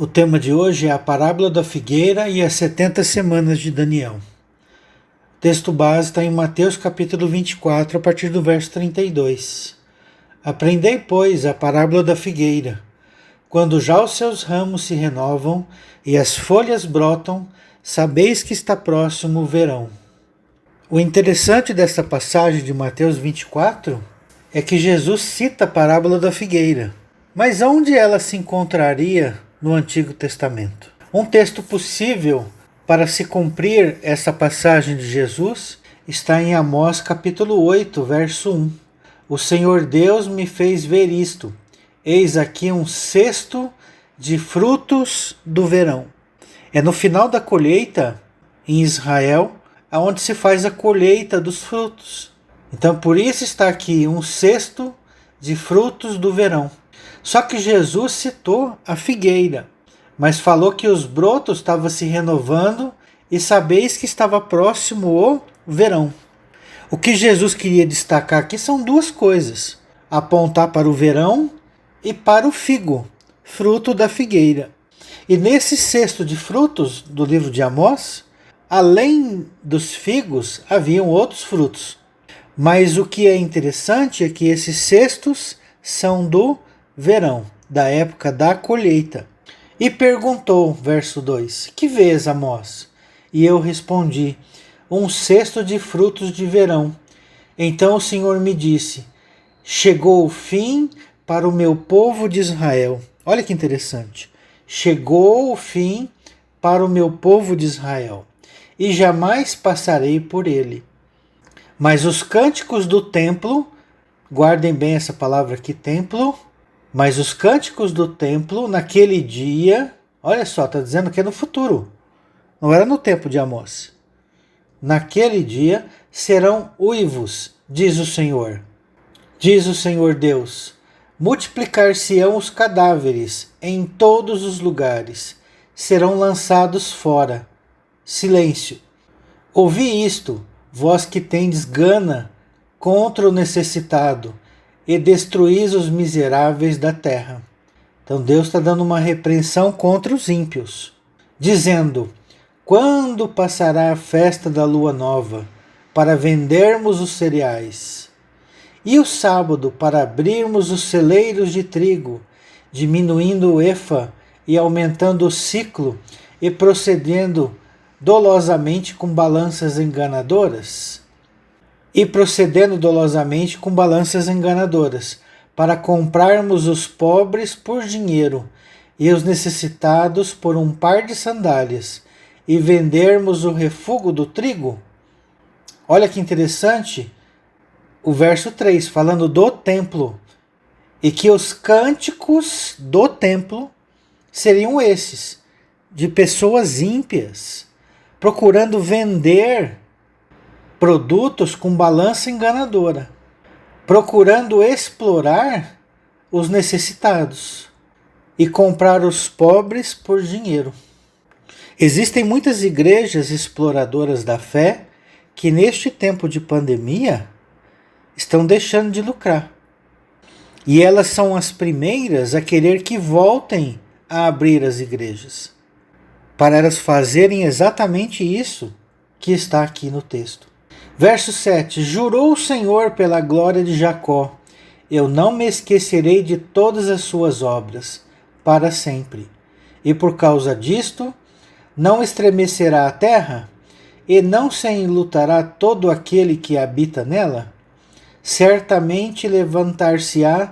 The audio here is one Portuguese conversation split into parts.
O tema de hoje é a parábola da figueira e as 70 semanas de Daniel. O texto base está em Mateus capítulo 24, a partir do verso 32. Aprendei, pois, a parábola da figueira. Quando já os seus ramos se renovam e as folhas brotam, sabeis que está próximo o verão. O interessante dessa passagem de Mateus 24 é que Jesus cita a parábola da figueira. Mas onde ela se encontraria no Antigo Testamento? Um texto possível para se cumprir essa passagem de Jesus está em Amós capítulo 8, verso 1. O Senhor Deus me fez ver isto. Eis aqui um cesto de frutos do verão. É no final da colheita em Israel aonde se faz a colheita dos frutos. Então por isso está aqui um cesto de frutos do verão. Só que Jesus citou a figueira, mas falou que os brotos estavam se renovando e sabeis que estava próximo o verão. O que Jesus queria destacar aqui são duas coisas: apontar para o verão e para o figo, fruto da figueira. E nesse cesto de frutos do livro de Amós, além dos figos, haviam outros frutos. Mas o que é interessante é que esses cestos são do verão, da época da colheita. E perguntou, verso 2, que vês, Amós? E eu respondi, um cesto de frutos de verão. Então o Senhor me disse, chegou o fim para o meu povo de Israel. Olha que interessante. Chegou o fim para o meu povo de Israel, e jamais passarei por ele. Mas os cânticos do templo, guardem bem essa palavra aqui, templo, mas os cânticos do templo naquele dia, olha só, está dizendo que é no futuro, não era no tempo de Amós. Naquele dia serão uivos, diz o Senhor. Diz o Senhor Deus, multiplicar-se-ão os cadáveres em todos os lugares, serão lançados fora. Silêncio. Ouvi isto, vós que tendes gana contra o necessitado, e destruís os miseráveis da terra. Então Deus está dando uma repreensão contra os ímpios, dizendo, quando passará a festa da lua nova, para vendermos os cereais, e o sábado para abrirmos os celeiros de trigo, diminuindo o efa e aumentando o ciclo, e procedendo dolosamente com balanças enganadoras? Para comprarmos os pobres por dinheiro e os necessitados por um par de sandálias, e vendermos o refúgio do trigo? Olha que interessante, o verso 3, falando do templo, e que os cânticos do templo seriam esses, de pessoas ímpias, procurando vender produtos com balança enganadora, procurando explorar os necessitados e comprar os pobres por dinheiro. Existem muitas igrejas exploradoras da fé que neste tempo de pandemia estão deixando de lucrar. E elas são as primeiras a querer que voltem a abrir as igrejas, para elas fazerem exatamente isso que está aqui no texto. Verso 7. Jurou o Senhor pela glória de Jacó, eu não me esquecerei de todas as suas obras, para sempre. E por causa disto, não estremecerá a terra, e não se enlutará todo aquele que habita nela? Certamente levantar-se-á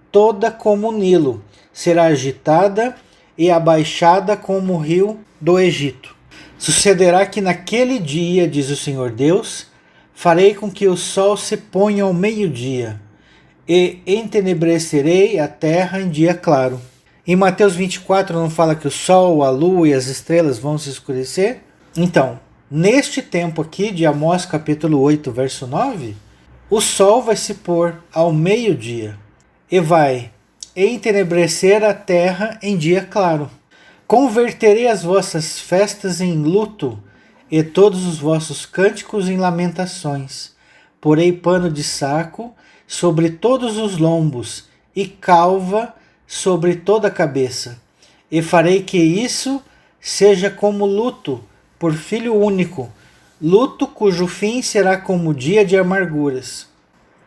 toda como o Nilo, será agitada e abaixada como o rio do Egito. Sucederá que naquele dia, diz o Senhor Deus, farei com que o sol se ponha ao meio-dia, e entenebrecerei a terra em dia claro. Em Mateus 24 não fala que o sol, a lua e as estrelas vão se escurecer? Então, neste tempo aqui de Amós capítulo 8, verso 9, o sol vai se pôr ao meio-dia e vai entenebrecer a terra em dia claro. Converterei as vossas festas em luto e todos os vossos cânticos em lamentações. Porei pano de saco sobre todos os lombos e calva sobre toda a cabeça. e farei que isso seja como luto por filho único, luto cujo fim será como dia de amarguras.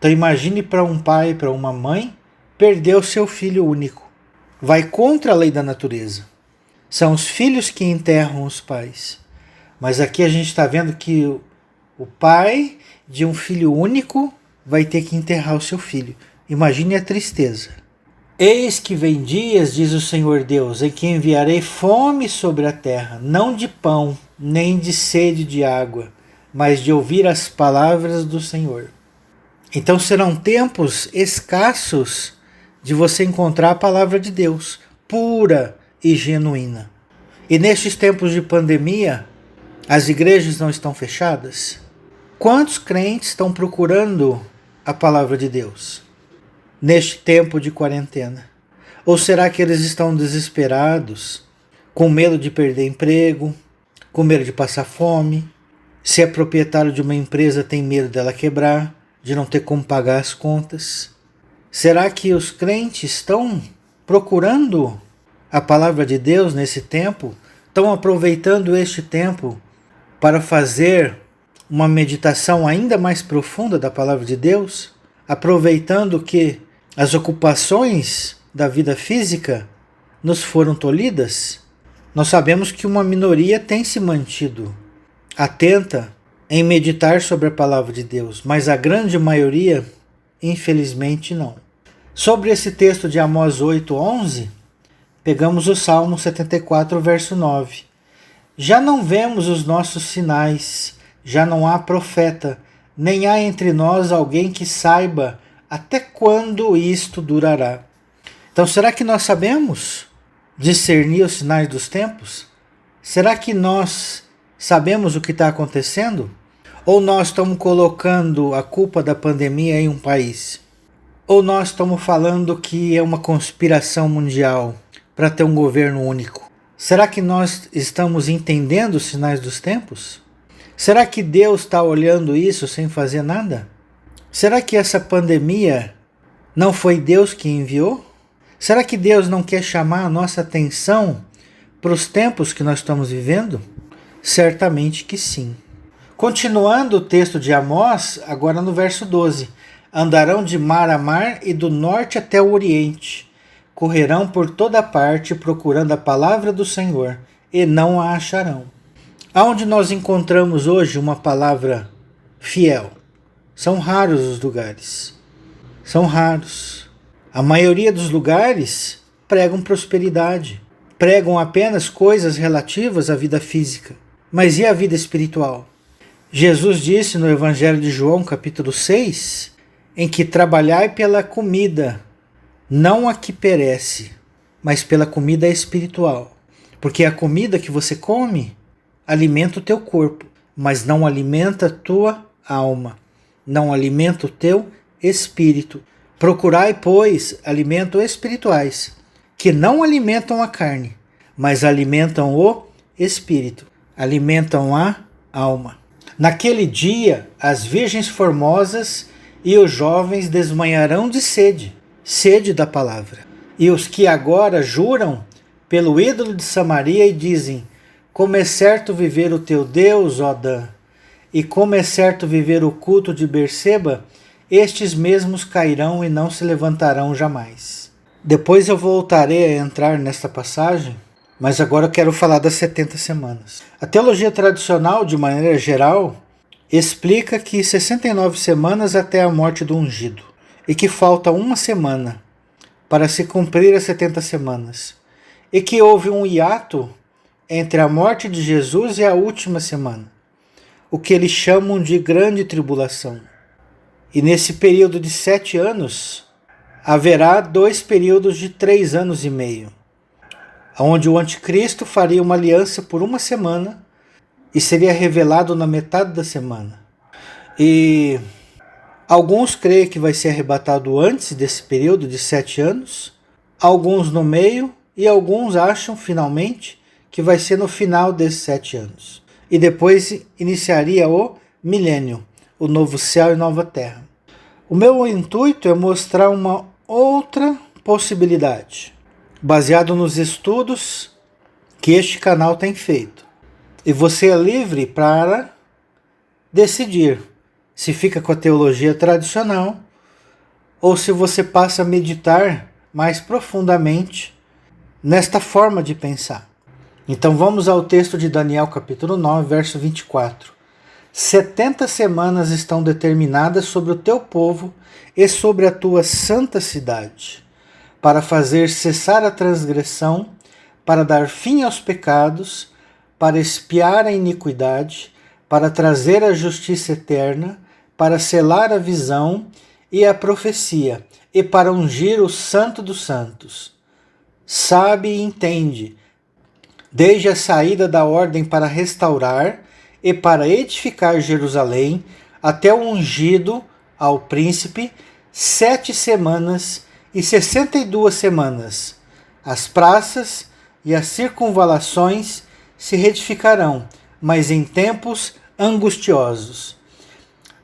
Então imagine para um pai, para uma mãe, perder o seu filho único. Vai contra a lei da natureza. São os filhos que enterram os pais. Mas aqui a gente está vendo que o pai de um filho único vai ter que enterrar o seu filho. Imagine a tristeza. Eis que vem dias, diz o Senhor Deus, em que enviarei fome sobre a terra, não de pão, nem de sede de água, mas de ouvir as palavras do Senhor. Então serão tempos escassos de você encontrar a palavra de Deus, pura e genuína. E nestes tempos de pandemia, as igrejas não estão fechadas? Quantos crentes estão procurando a palavra de Deus neste tempo de quarentena? Ou será que eles estão desesperados, com medo de perder emprego, com medo de passar fome? Se é proprietário de uma empresa, tem medo dela quebrar, de não ter como pagar as contas? Será que os crentes estão procurando a palavra de Deus nesse tempo? Estão aproveitando este tempo para fazer uma meditação ainda mais profunda da palavra de Deus? Aproveitando que as ocupações da vida física nos foram tolhidas? Nós sabemos que uma minoria tem se mantido atenta em meditar sobre a palavra de Deus, mas a grande maioria, infelizmente, não. Sobre esse texto de Amós 8:11, pegamos o Salmo 74, verso 9. Já não vemos os nossos sinais, já não há profeta, nem há entre nós alguém que saiba até quando isto durará. Então, será que nós sabemos discernir os sinais dos tempos? Será que nós sabemos o que está acontecendo? Ou nós estamos colocando a culpa da pandemia em um país? Ou nós estamos falando que é uma conspiração mundial para ter um governo único? Será que nós estamos entendendo os sinais dos tempos? Será que Deus está olhando isso sem fazer nada? Será que essa pandemia não foi Deus que enviou? Será que Deus não quer chamar a nossa atenção para os tempos que nós estamos vivendo? Certamente que sim. Continuando o texto de Amós, agora no verso 12. Andarão de mar a mar e do norte até o oriente. Correrão por toda parte procurando a palavra do Senhor e não a acharão. Aonde nós encontramos hoje uma palavra fiel? São raros os lugares. São raros. A maioria dos lugares pregam prosperidade. Pregam apenas coisas relativas à vida física. Mas e a vida espiritual? Jesus disse no Evangelho de João, capítulo 6, em que trabalhai pela comida, não a que perece, mas pela comida espiritual. Porque a comida que você come alimenta o teu corpo, mas não alimenta a tua alma, não alimenta o teu espírito. Procurai, pois, alimentos espirituais, que não alimentam a carne, mas alimentam o espírito, alimentam a alma. Naquele dia, as virgens formosas e os jovens desmanharão de sede, sede da palavra. E os que agora juram pelo ídolo de Samaria e dizem: como é certo viver o teu Deus, ó Dan, e como é certo viver o culto de Berseba, estes mesmos cairão e não se levantarão jamais. Depois eu voltarei a entrar nesta passagem, mas agora eu quero falar das 70 semanas. A teologia tradicional, de maneira geral, explica que 69 semanas até a morte do ungido, e que falta uma semana para se cumprir as 70 semanas, e que houve um hiato entre a morte de Jesus e a última semana, o que eles chamam de grande tribulação. E nesse período de 7 anos, haverá 2 períodos de 3 anos e meio, onde o anticristo faria uma aliança por uma semana e seria revelado na metade da semana. E alguns creem que vai ser arrebatado antes desse período de 7 anos, alguns no meio e alguns acham finalmente que vai ser no final desses 7 anos. E depois iniciaria o milênio, o novo céu e nova terra. O meu intuito é mostrar uma outra possibilidade baseado nos estudos que este canal tem feito. E você é livre para decidir se fica com a teologia tradicional ou se você passa a meditar mais profundamente nesta forma de pensar. Então vamos ao texto de Daniel capítulo 9, verso 24. 70 semanas estão determinadas sobre o teu povo e sobre a tua santa cidade, para fazer cessar a transgressão, para dar fim aos pecados, para expiar a iniquidade, para trazer a justiça eterna, para selar a visão e a profecia, e para ungir o Santo dos Santos. Sabe e entende, desde a saída da ordem para restaurar e para edificar Jerusalém, até o ungido ao príncipe, 7 semanas e 62 semanas. As praças e as circunvalações se reedificarão, mas em tempos angustiosos.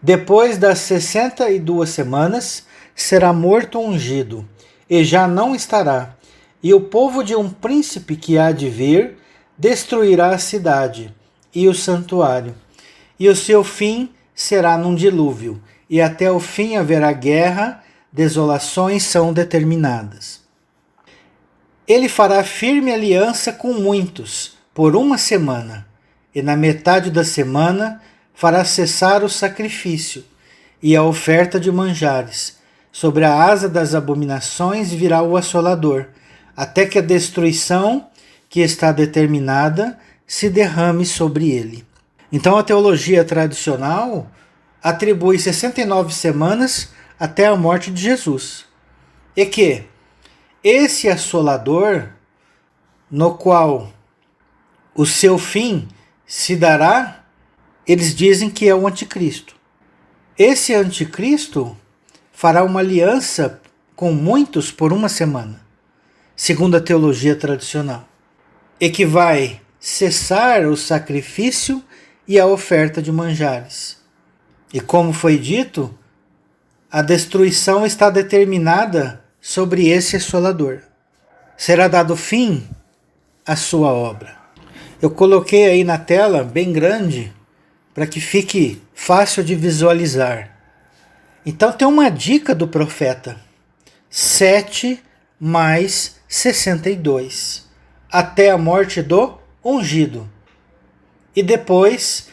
Depois das 62 semanas, será morto o ungido, e já não estará. E o povo de um príncipe que há de vir destruirá a cidade e o santuário. E o seu fim será num dilúvio, e até o fim haverá guerra, desolações são determinadas. Ele fará firme aliança com muitos, por 1 semana, e na metade da semana fará cessar o sacrifício e a oferta de manjares. Sobre a asa das abominações virá o assolador, até que a destruição que está determinada se derrame sobre ele. Então a teologia tradicional atribui 69 semanas até a morte de Jesus. E que esse assolador, no qual o seu fim se dará, eles dizem que é o anticristo. Esse anticristo fará uma aliança com muitos por 1 semana, segundo a teologia tradicional, e que vai cessar o sacrifício e a oferta de manjares. E como foi dito, a destruição está determinada sobre esse assolador. Será dado fim à sua obra. Eu coloquei aí na tela, bem grande, para que fique fácil de visualizar. Então tem uma dica do profeta: 7 mais 62, até a morte do ungido. E depois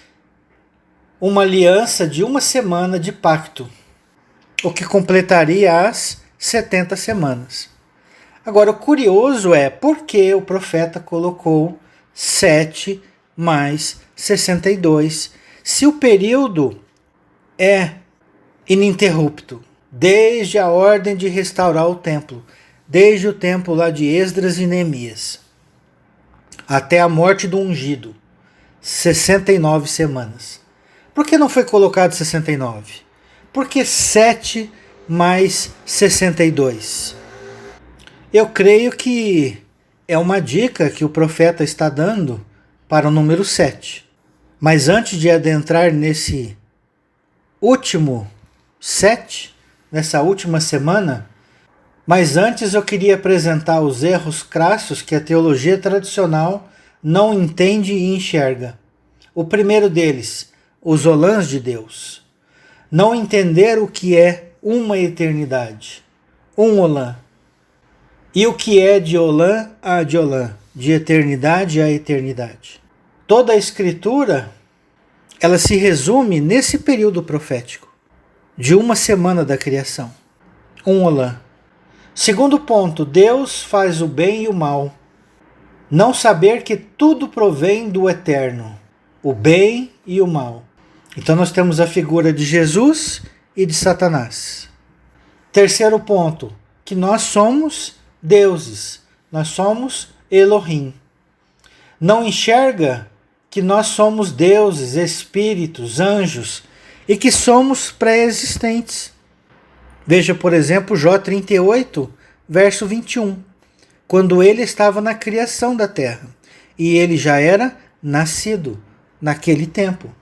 uma aliança de 1 semana de pacto, o que completaria as 70 semanas. Agora, o curioso é por que o profeta colocou 7 mais 62, se o período é ininterrupto, desde a ordem de restaurar o templo, desde o tempo lá de Esdras e Neemias, até a morte do ungido, 69 semanas. Por que não foi colocado 69? Porque 7 mais 62. Eu creio que é uma dica que o profeta está dando para o número 7. Mas antes de adentrar nesse último 7, nessa última semana, mas antes eu queria apresentar os erros crassos que a teologia tradicional não entende e enxerga. O primeiro deles, os olãs de Deus. Não entender o que é uma eternidade, um olã. E o que é de olã a de olã, de eternidade a eternidade. Toda a escritura, ela se resume nesse período profético, de 1 semana da criação, um olã. Segundo ponto, Deus faz o bem e o mal. Não saber que tudo provém do eterno, o bem e o mal. Então nós temos a figura de Jesus e de Satanás. Terceiro ponto, que nós somos deuses, nós somos Elohim. Não enxerga que nós somos deuses, espíritos, anjos e que somos pré-existentes. Veja, por exemplo, Jó 38, verso 21, quando ele estava na criação da terra e ele já era nascido naquele tempo.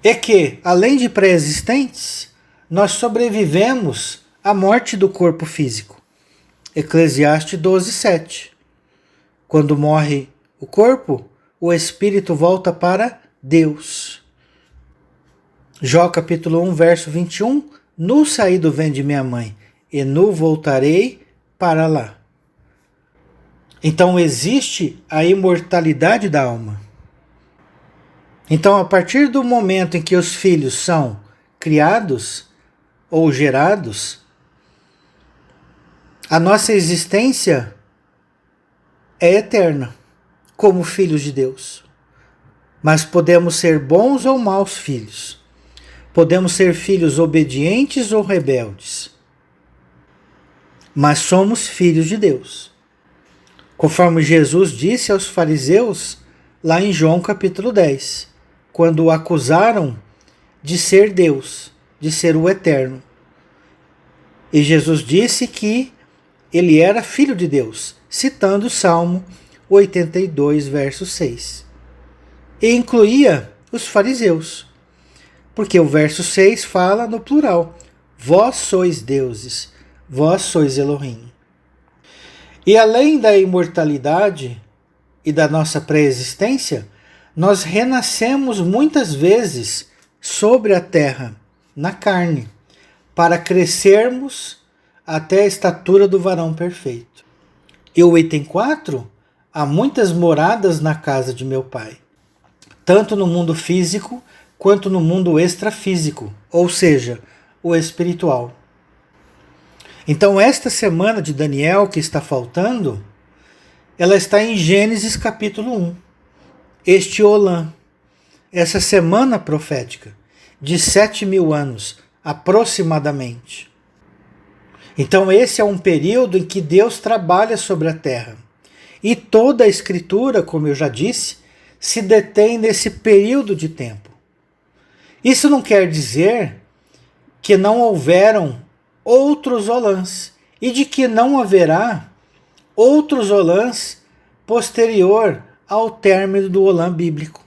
E que, além de pré-existentes, nós sobrevivemos à morte do corpo físico. Eclesiastes 12:7. Quando morre o corpo, o espírito volta para Deus. Jó capítulo 1, verso 21. Nu saí do ventre de minha mãe, e nu voltarei para lá. Então existe a imortalidade da alma. Então, a partir do momento em que os filhos são criados ou gerados, a nossa existência é eterna, como filhos de Deus. Mas podemos ser bons ou maus filhos. Podemos ser filhos obedientes ou rebeldes. Mas somos filhos de Deus. Conforme Jesus disse aos fariseus, lá em João capítulo 10, quando o acusaram de ser Deus, de ser o Eterno. E Jesus disse que ele era filho de Deus, citando o Salmo 82, verso 6. E incluía os fariseus, porque o verso 6 fala no plural: vós sois deuses, vós sois Elohim. E além da imortalidade e da nossa pré-existência, nós renascemos muitas vezes sobre a terra, na carne, para crescermos até a estatura do varão perfeito. E o item 4, há muitas moradas na casa de meu pai, tanto no mundo físico quanto no mundo extrafísico, ou seja, o espiritual. Então, esta semana de Daniel que está faltando, ela está em Gênesis capítulo 1. Este Olã, essa semana profética, de 7.000 anos, aproximadamente. Então, esse é um período em que Deus trabalha sobre a terra. E toda a Escritura, como eu já disse, se detém nesse período de tempo. Isso não quer dizer que não houveram outros Olãs e de que não haverá outros Olãs posterior ao término do Olã bíblico.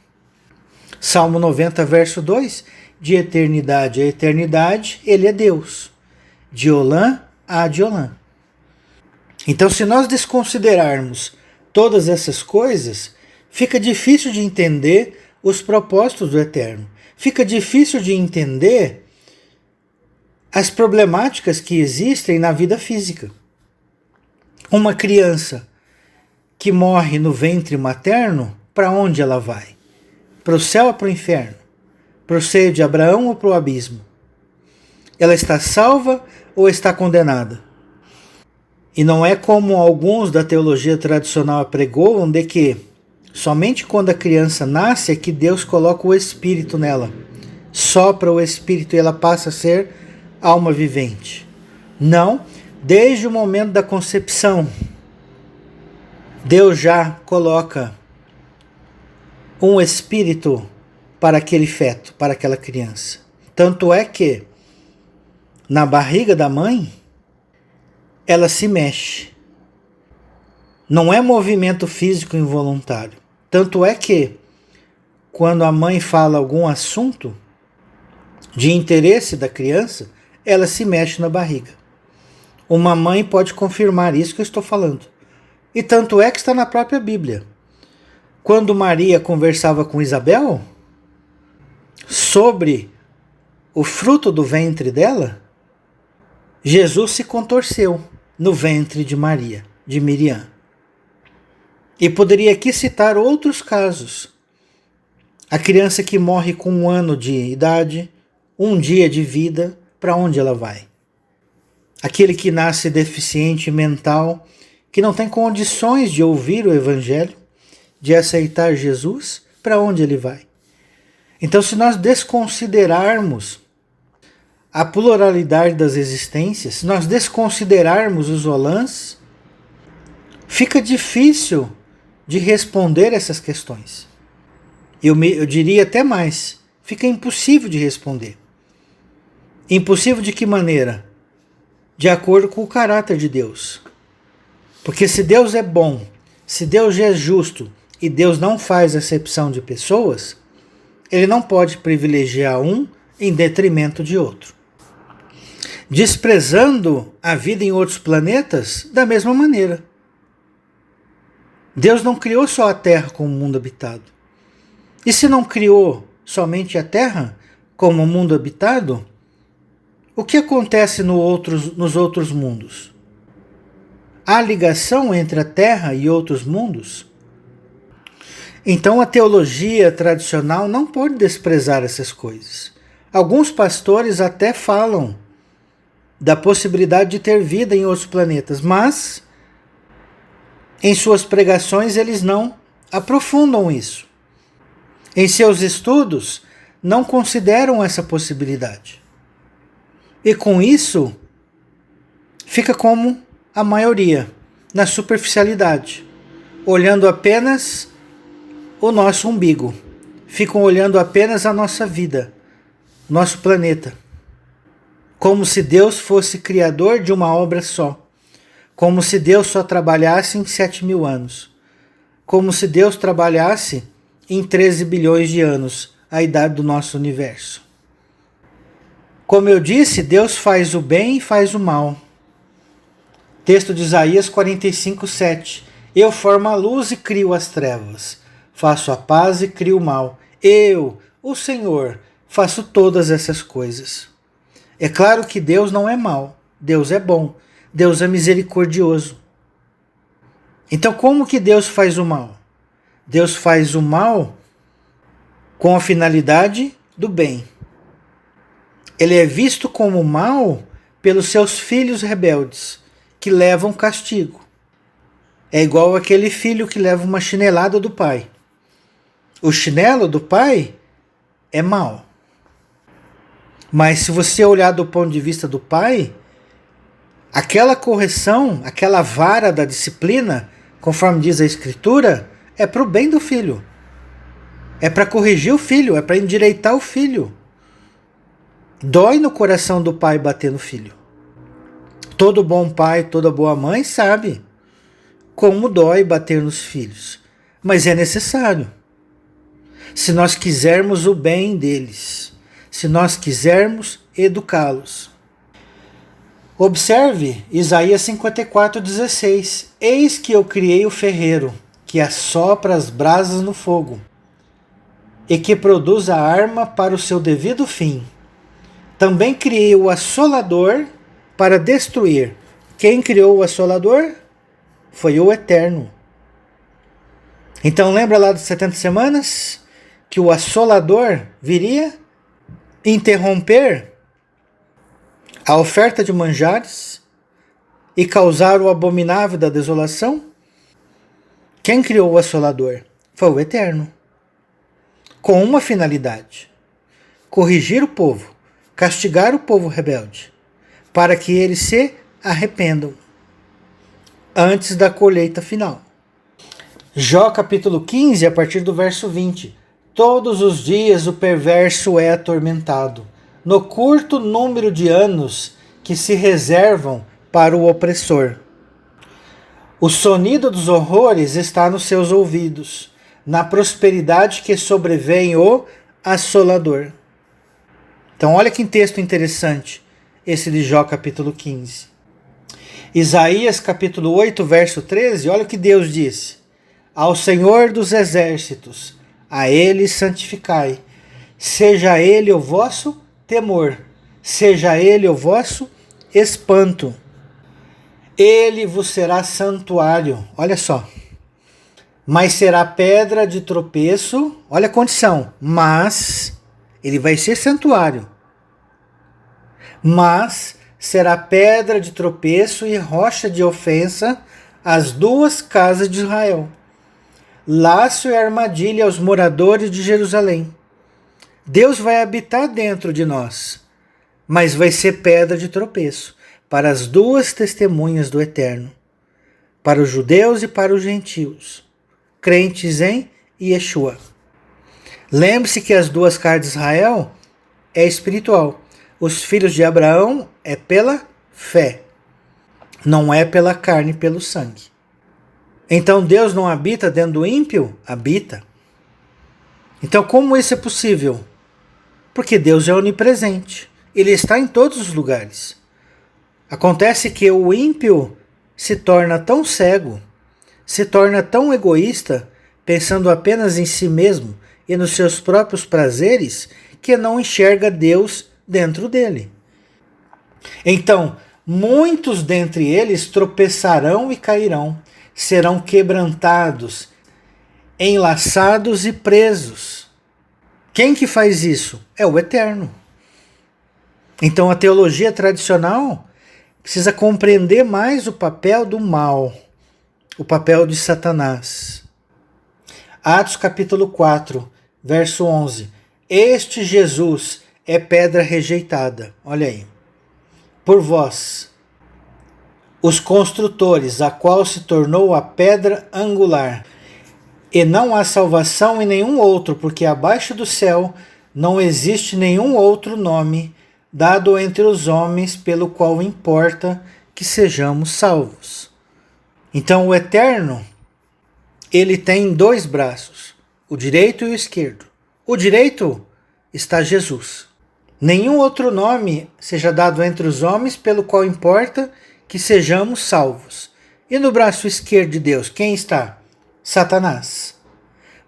Salmo 90, verso 2, de eternidade a eternidade, ele é Deus. De Olã a de Olã. Então, se nós desconsiderarmos todas essas coisas, fica difícil de entender os propósitos do Eterno. Fica difícil de entender as problemáticas que existem na vida física. Uma criança que morre no ventre materno, para onde ela vai? Para o céu ou para o inferno? Para o seio de Abraão ou para o abismo? Ela está salva ou está condenada? E não é como alguns da teologia tradicional apregoam de que somente quando a criança nasce é que Deus coloca o Espírito nela. Sopra o Espírito e ela passa a ser alma vivente. Não, desde o momento da concepção, Deus já coloca um espírito para aquele feto, para aquela criança. Tanto é que na barriga da mãe, ela se mexe. Não é movimento físico involuntário. Tanto é que quando a mãe fala algum assunto de interesse da criança, ela se mexe na barriga. Uma mãe pode confirmar isso que eu estou falando. E tanto é que está na própria Bíblia. Quando Maria conversava com Isabel sobre o fruto do ventre dela, Jesus se contorceu no ventre de Maria, de Miriam. E poderia aqui citar outros casos. A criança que morre com 1 ano de idade, 1 dia de vida, para onde ela vai? Aquele que nasce deficiente mental, que não tem condições de ouvir o Evangelho, de aceitar Jesus, para onde ele vai? Então, se nós desconsiderarmos a pluralidade das existências, se nós desconsiderarmos os Olãs, fica difícil de responder essas questões. Eu diria até mais, fica impossível de responder. Impossível de que maneira? De acordo com o caráter de Deus. Porque se Deus é bom, se Deus é justo e Deus não faz acepção de pessoas, ele não pode privilegiar um em detrimento de outro. desprezando a vida em outros planetas da mesma maneira. Deus não criou só a Terra como mundo habitado. E se não criou somente a Terra como mundo habitado, o que acontece nos outros mundos? Há ligação entre a Terra e outros mundos? Então a teologia tradicional não pode desprezar essas coisas. Alguns pastores até falam da possibilidade de ter vida em outros planetas, mas em suas pregações eles não aprofundam isso. Em seus estudos não consideram essa possibilidade. E com isso fica como a maioria, na superficialidade, olhando apenas o nosso umbigo. Ficam olhando apenas a nossa vida, nosso planeta. Como se Deus fosse criador de uma obra só. Como se Deus só trabalhasse em 7.000 anos. Como se Deus trabalhasse em 13 bilhões de anos, a idade do nosso universo. Como eu disse, Deus faz o bem e faz o mal. Texto de Isaías 45:7. Eu formo a luz e crio as trevas. Faço a paz e crio o mal. Eu, o Senhor, faço todas essas coisas. É claro que Deus não é mau. Deus é bom. Deus é misericordioso. Então como que Deus faz o mal? Deus faz o mal com a finalidade do bem. Ele é visto como mal pelos seus filhos rebeldes, que levam castigo. É igual aquele filho que leva uma chinelada do pai. O chinelo do pai é mau. Mas se você olhar do ponto de vista do pai, aquela correção, aquela vara da disciplina, conforme diz a Escritura, é para o bem do filho. É para corrigir o filho, é para endireitar o filho. Dói no coração do pai bater no filho. Todo bom pai, toda boa mãe sabe como dói bater nos filhos. Mas é necessário. Se nós quisermos o bem deles, se nós quisermos educá-los. Observe Isaías 54:16. Eis que eu criei o ferreiro, que assopra as brasas no fogo, e que produz a arma para o seu devido fim. Também criei o assolador para destruir. Quem criou o assolador? Foi o Eterno. Então lembra lá das 70 semanas? Que o assolador viria interromper a oferta de manjares e causar o abominável da desolação? Quem criou o assolador? Foi o Eterno. Com uma finalidade: corrigir o povo, castigar o povo rebelde, para que eles se arrependam antes da colheita final. Jó capítulo 15, a partir do verso 20. Todos os dias o perverso é atormentado, no curto número de anos que se reservam para o opressor. O sonido dos horrores está nos seus ouvidos, na prosperidade que sobrevém o assolador. Então olha que texto interessante, esse de Jó capítulo 15. Isaías capítulo 8, verso 13, olha o que Deus disse. Ao Senhor dos exércitos, a Ele santificai, seja Ele o vosso temor, seja Ele o vosso espanto. Ele vos será santuário, olha só, mas será pedra de tropeço, olha a condição, mas ele vai ser santuário, mas será pedra de tropeço e rocha de ofensa às duas casas de Israel, laço e armadilha aos moradores de Jerusalém. Deus vai habitar dentro de nós, mas vai ser pedra de tropeço para as duas testemunhas do Eterno, para os judeus e para os gentios, crentes em Yeshua. Lembre-se que as duas casas de Israel é espiritual. Os filhos de Abraão é pela fé, não é pela carne e pelo sangue. Então Deus não habita dentro do ímpio? Habita. Então como isso é possível? Porque Deus é onipresente. Ele está em todos os lugares. Acontece que o ímpio se torna tão cego, se torna tão egoísta, pensando apenas em si mesmo e nos seus próprios prazeres, que não enxerga Deus dentro dele. Então, muitos dentre eles tropeçarão e cairão, serão quebrantados, enlaçados e presos. Quem que faz isso? É o Eterno. Então a teologia tradicional precisa compreender mais o papel do mal, o papel de Satanás. Atos capítulo 4, verso 11. Este Jesus é pedra rejeitada. Olha aí. Por vós, os construtores, a qual se tornou a pedra angular. E não há salvação em nenhum outro, porque abaixo do céu não existe nenhum outro nome dado entre os homens pelo qual importa que sejamos salvos. Então o Eterno, ele tem dois braços, o direito e o esquerdo. O direito está Jesus. Nenhum outro nome seja dado entre os homens pelo qual importa que sejamos salvos. E no braço esquerdo de Deus, quem está? Satanás.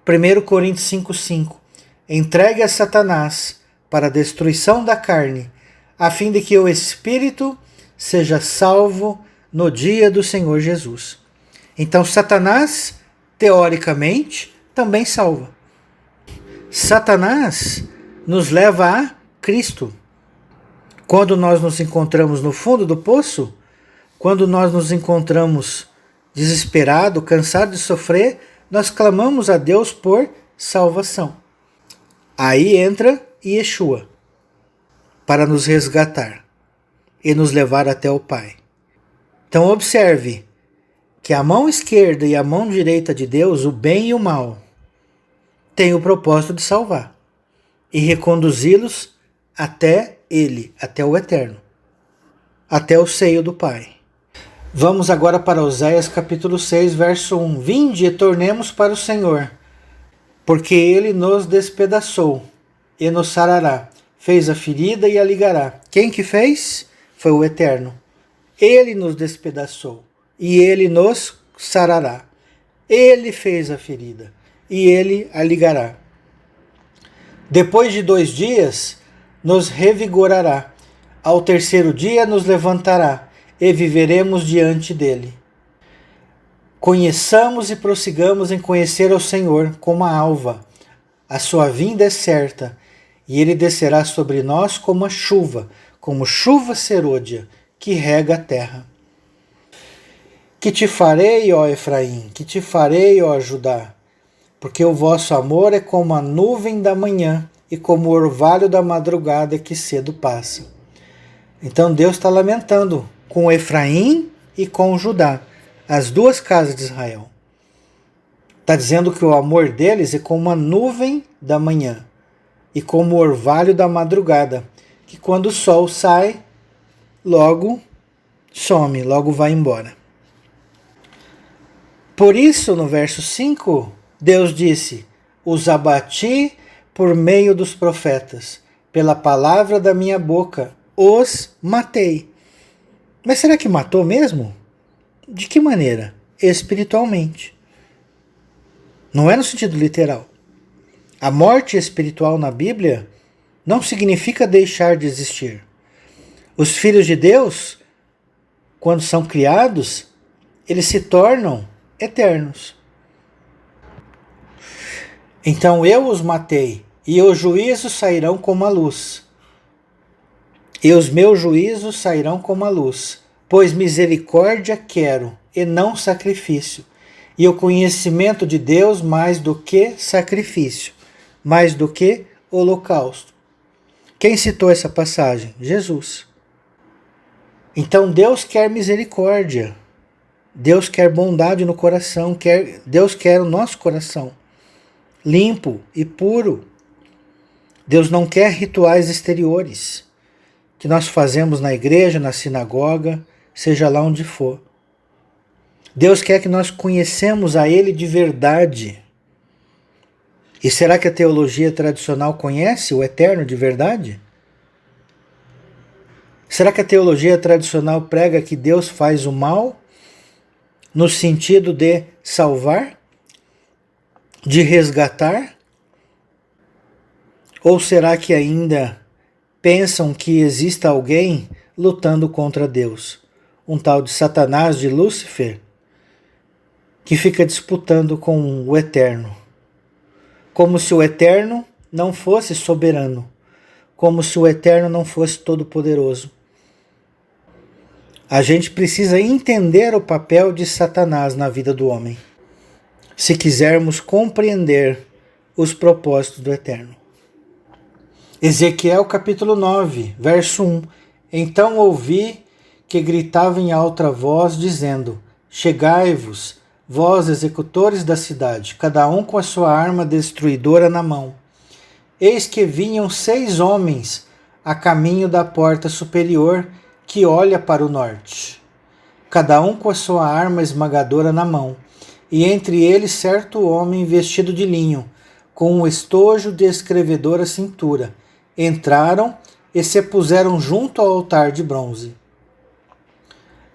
1 Coríntios 5,5. Entregue a Satanás para a destruição da carne, a fim de que o espírito seja salvo no dia do Senhor Jesus. Então Satanás, teoricamente, também salva. Satanás nos leva a Cristo. Quando nós nos encontramos no fundo do poço, quando nós nos encontramos desesperado, cansado de sofrer, nós clamamos a Deus por salvação. Aí entra Yeshua para nos resgatar e nos levar até o Pai. Então observe que a mão esquerda e a mão direita de Deus, o bem e o mal, têm o propósito de salvar e reconduzi-los até Ele, até o Eterno, até o seio do Pai. Vamos agora para Oséias capítulo 6, verso 1. Vinde e tornemos para o Senhor, porque Ele nos despedaçou e nos sarará. Fez a ferida e a ligará. Quem que fez? Foi o Eterno. Ele nos despedaçou e Ele nos sarará. Ele fez a ferida e Ele a ligará. Depois de 2 dias, nos revigorará. Ao terceiro dia nos levantará e viveremos diante dele. Conheçamos e prossigamos em conhecer ao Senhor como a alva. A sua vinda é certa, e ele descerá sobre nós como chuva serôdia, que rega a terra. Que te farei, ó Efraim, que te farei, ó Judá, porque o vosso amor é como a nuvem da manhã e como o orvalho da madrugada que cedo passa. Então Deus está lamentando com Efraim e com Judá, as duas casas de Israel. Está dizendo que o amor deles é como uma nuvem da manhã e como o orvalho da madrugada, que quando o sol sai, logo some, logo vai embora. Por isso, no verso 5, Deus disse: os abati por meio dos profetas, pela palavra da minha boca, os matei. Mas será que matou mesmo? De que maneira? Espiritualmente. Não é no sentido literal. A morte espiritual na Bíblia não significa deixar de existir. Os filhos de Deus, quando são criados, eles se tornam eternos. Então eu os matei, e os juízos sairão como a luz. E os meus juízos sairão como a luz, pois misericórdia quero, e não sacrifício, e o conhecimento de Deus mais do que sacrifício, mais do que holocausto. Quem citou essa passagem? Jesus. Então Deus quer misericórdia, Deus quer bondade no coração, Deus quer o nosso coração limpo e puro. Deus não quer rituais exteriores que nós fazemos na igreja, na sinagoga, seja lá onde for. Deus quer que nós conhecemos a Ele de verdade. E será que a teologia tradicional conhece o Eterno de verdade? Será que a teologia tradicional prega que Deus faz o mal no sentido de salvar, de resgatar? Ou será que ainda pensam que exista alguém lutando contra Deus? Um tal de Satanás, de Lúcifer, que fica disputando com o Eterno. Como se o Eterno não fosse soberano. Como se o Eterno não fosse todo-poderoso. A gente precisa entender o papel de Satanás na vida do homem, se quisermos compreender os propósitos do Eterno. Ezequiel capítulo 9, verso 1. Então ouvi que gritava em alta voz, dizendo: Chegai-vos, vós executores da cidade, cada um com a sua arma destruidora na mão. Eis que vinham 6 homens a caminho da porta superior, que olha para o norte, cada um com a sua arma esmagadora na mão, e entre eles certo homem vestido de linho, com um estojo de escrevedor à cintura. Entraram e se puseram junto ao altar de bronze.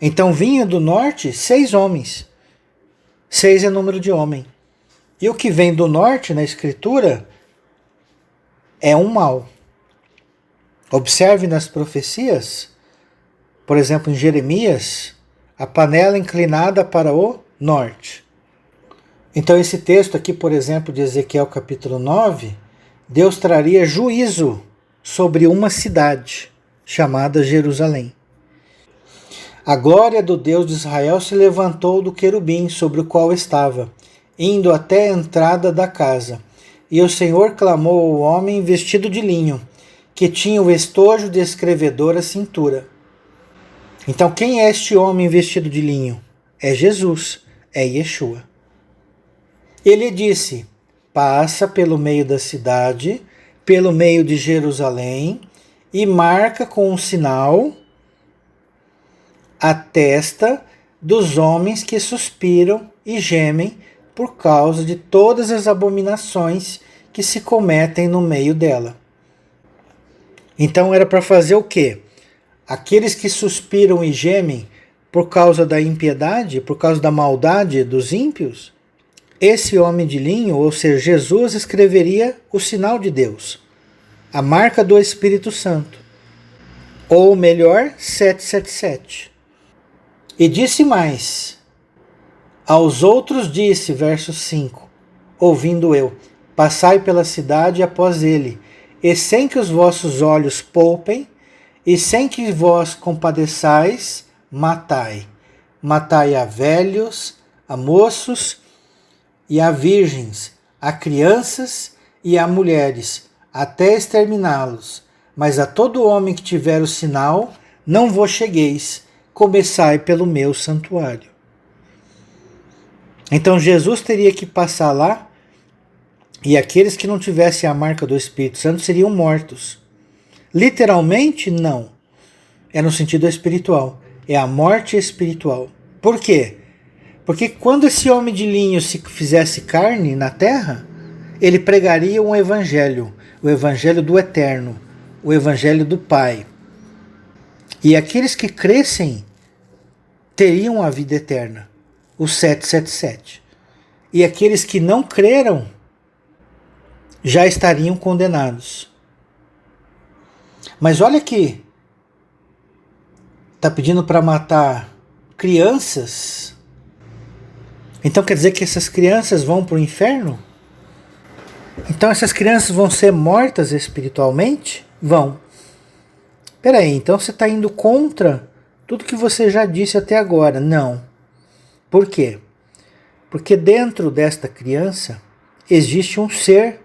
Então vinha do norte 6 homens. 6 é número de homem. E o que vem do norte na escritura é um mal. Observe nas profecias, por exemplo, em Jeremias, a panela inclinada para o norte. Então esse texto aqui, por exemplo, de Ezequiel capítulo 9, Deus traria juízo sobre uma cidade chamada Jerusalém. A glória do Deus de Israel se levantou do querubim sobre o qual estava, indo até a entrada da casa. E o Senhor clamou ao homem vestido de linho, que tinha o estojo de escrevedor à cintura. Então quem é este homem vestido de linho? É Jesus, é Yeshua. Ele disse: passa pelo meio da cidade, pelo meio de Jerusalém, e marca com um sinal a testa dos homens que suspiram e gemem por causa de todas as abominações que se cometem no meio dela. Então era para fazer o quê? Aqueles que suspiram e gemem por causa da impiedade, por causa da maldade dos ímpios, esse homem de linho, ou seja, Jesus, escreveria o sinal de Deus, a marca do Espírito Santo, ou melhor, 777. E disse mais: aos outros disse, verso 5, ouvindo eu, passai pela cidade após ele, e sem que os vossos olhos poupem, e sem que vós compadeçais, matai. Matai a velhos, a moços e a virgens, a crianças e a mulheres, até exterminá-los. Mas a todo homem que tiver o sinal, não vos chegueis, começai pelo meu santuário. Então Jesus teria que passar lá, e aqueles que não tivessem a marca do Espírito Santo seriam mortos. Literalmente, não. É no sentido espiritual. É a morte espiritual. Por quê? Porque quando esse homem de linho se fizesse carne na terra, ele pregaria um evangelho, o evangelho do Eterno, o evangelho do Pai. E aqueles que crescem teriam a vida eterna, o 777. E aqueles que não creram já estariam condenados. Mas olha aqui, está pedindo para matar crianças. Então quer dizer que essas crianças vão para o inferno? Então essas crianças vão ser mortas espiritualmente? Vão. Peraí, então você está indo contra tudo que você já disse até agora? Não. Por quê? Porque dentro desta criança existe um ser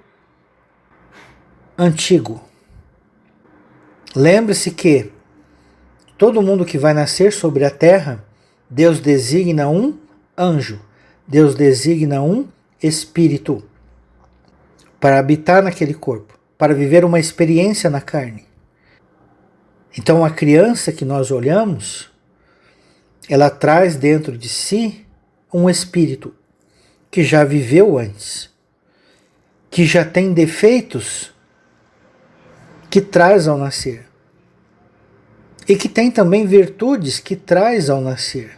antigo. Lembre-se que todo mundo que vai nascer sobre a terra, Deus designa um anjo, Deus designa um espírito para habitar naquele corpo, para viver uma experiência na carne. Então a criança que nós olhamos, ela traz dentro de si um espírito que já viveu antes, que já tem defeitos que traz ao nascer. e que tem também virtudes que traz ao nascer.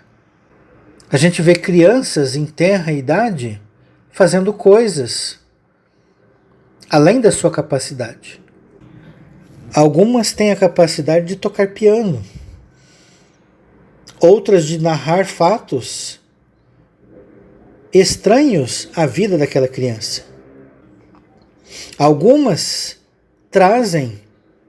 A gente vê crianças em tenra idade fazendo coisas além da sua capacidade. Algumas têm a capacidade de tocar piano, outras de narrar fatos estranhos à vida daquela criança. Algumas trazem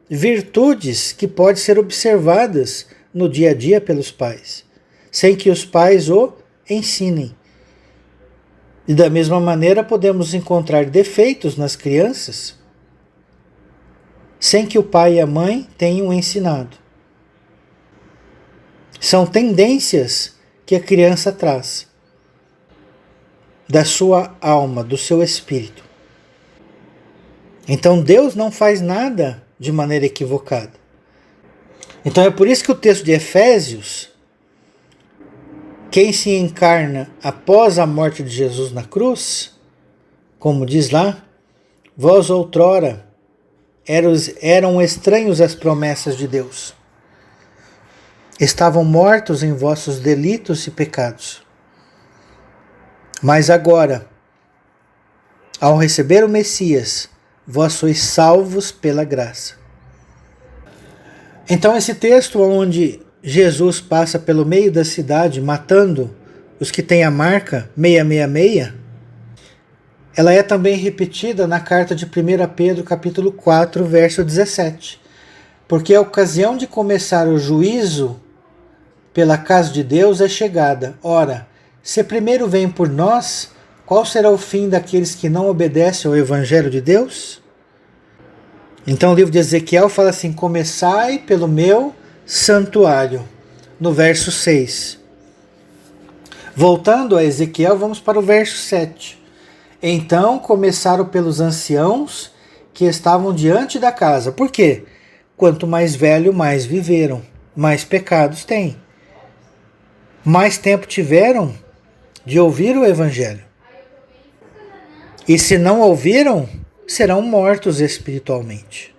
virtudes que podem ser observadas no dia a dia pelos pais, sem que os pais o ensinem. E da mesma maneira podemos encontrar defeitos nas crianças, sem que o pai e a mãe tenham ensinado. São tendências que a criança traz da sua alma, do seu espírito. Então Deus não faz nada de maneira equivocada. Então é por isso que o texto de Efésios, quem se encarna após a morte de Jesus na cruz, como diz lá, vós outrora eram estranhos às promessas de Deus. Estavam mortos em vossos delitos e pecados. Mas agora, ao receber o Messias, vós sois salvos pela graça. Então esse texto onde Jesus passa pelo meio da cidade matando os que têm a marca 666, ela é também repetida na carta de 1 Pedro capítulo 4, verso 17. Porque a ocasião de começar o juízo pela casa de Deus é chegada. Ora, se primeiro vem por nós, qual será o fim daqueles que não obedecem ao Evangelho de Deus? Então o livro de Ezequiel fala assim, começai pelo meu santuário, no verso 6. Voltando a Ezequiel, vamos para o verso 7. Então começaram pelos anciãos que estavam diante da casa. Por quê? Quanto mais velho, mais viveram, mais pecados têm. Mais tempo tiveram de ouvir o Evangelho. E se não ouviram, serão mortos espiritualmente.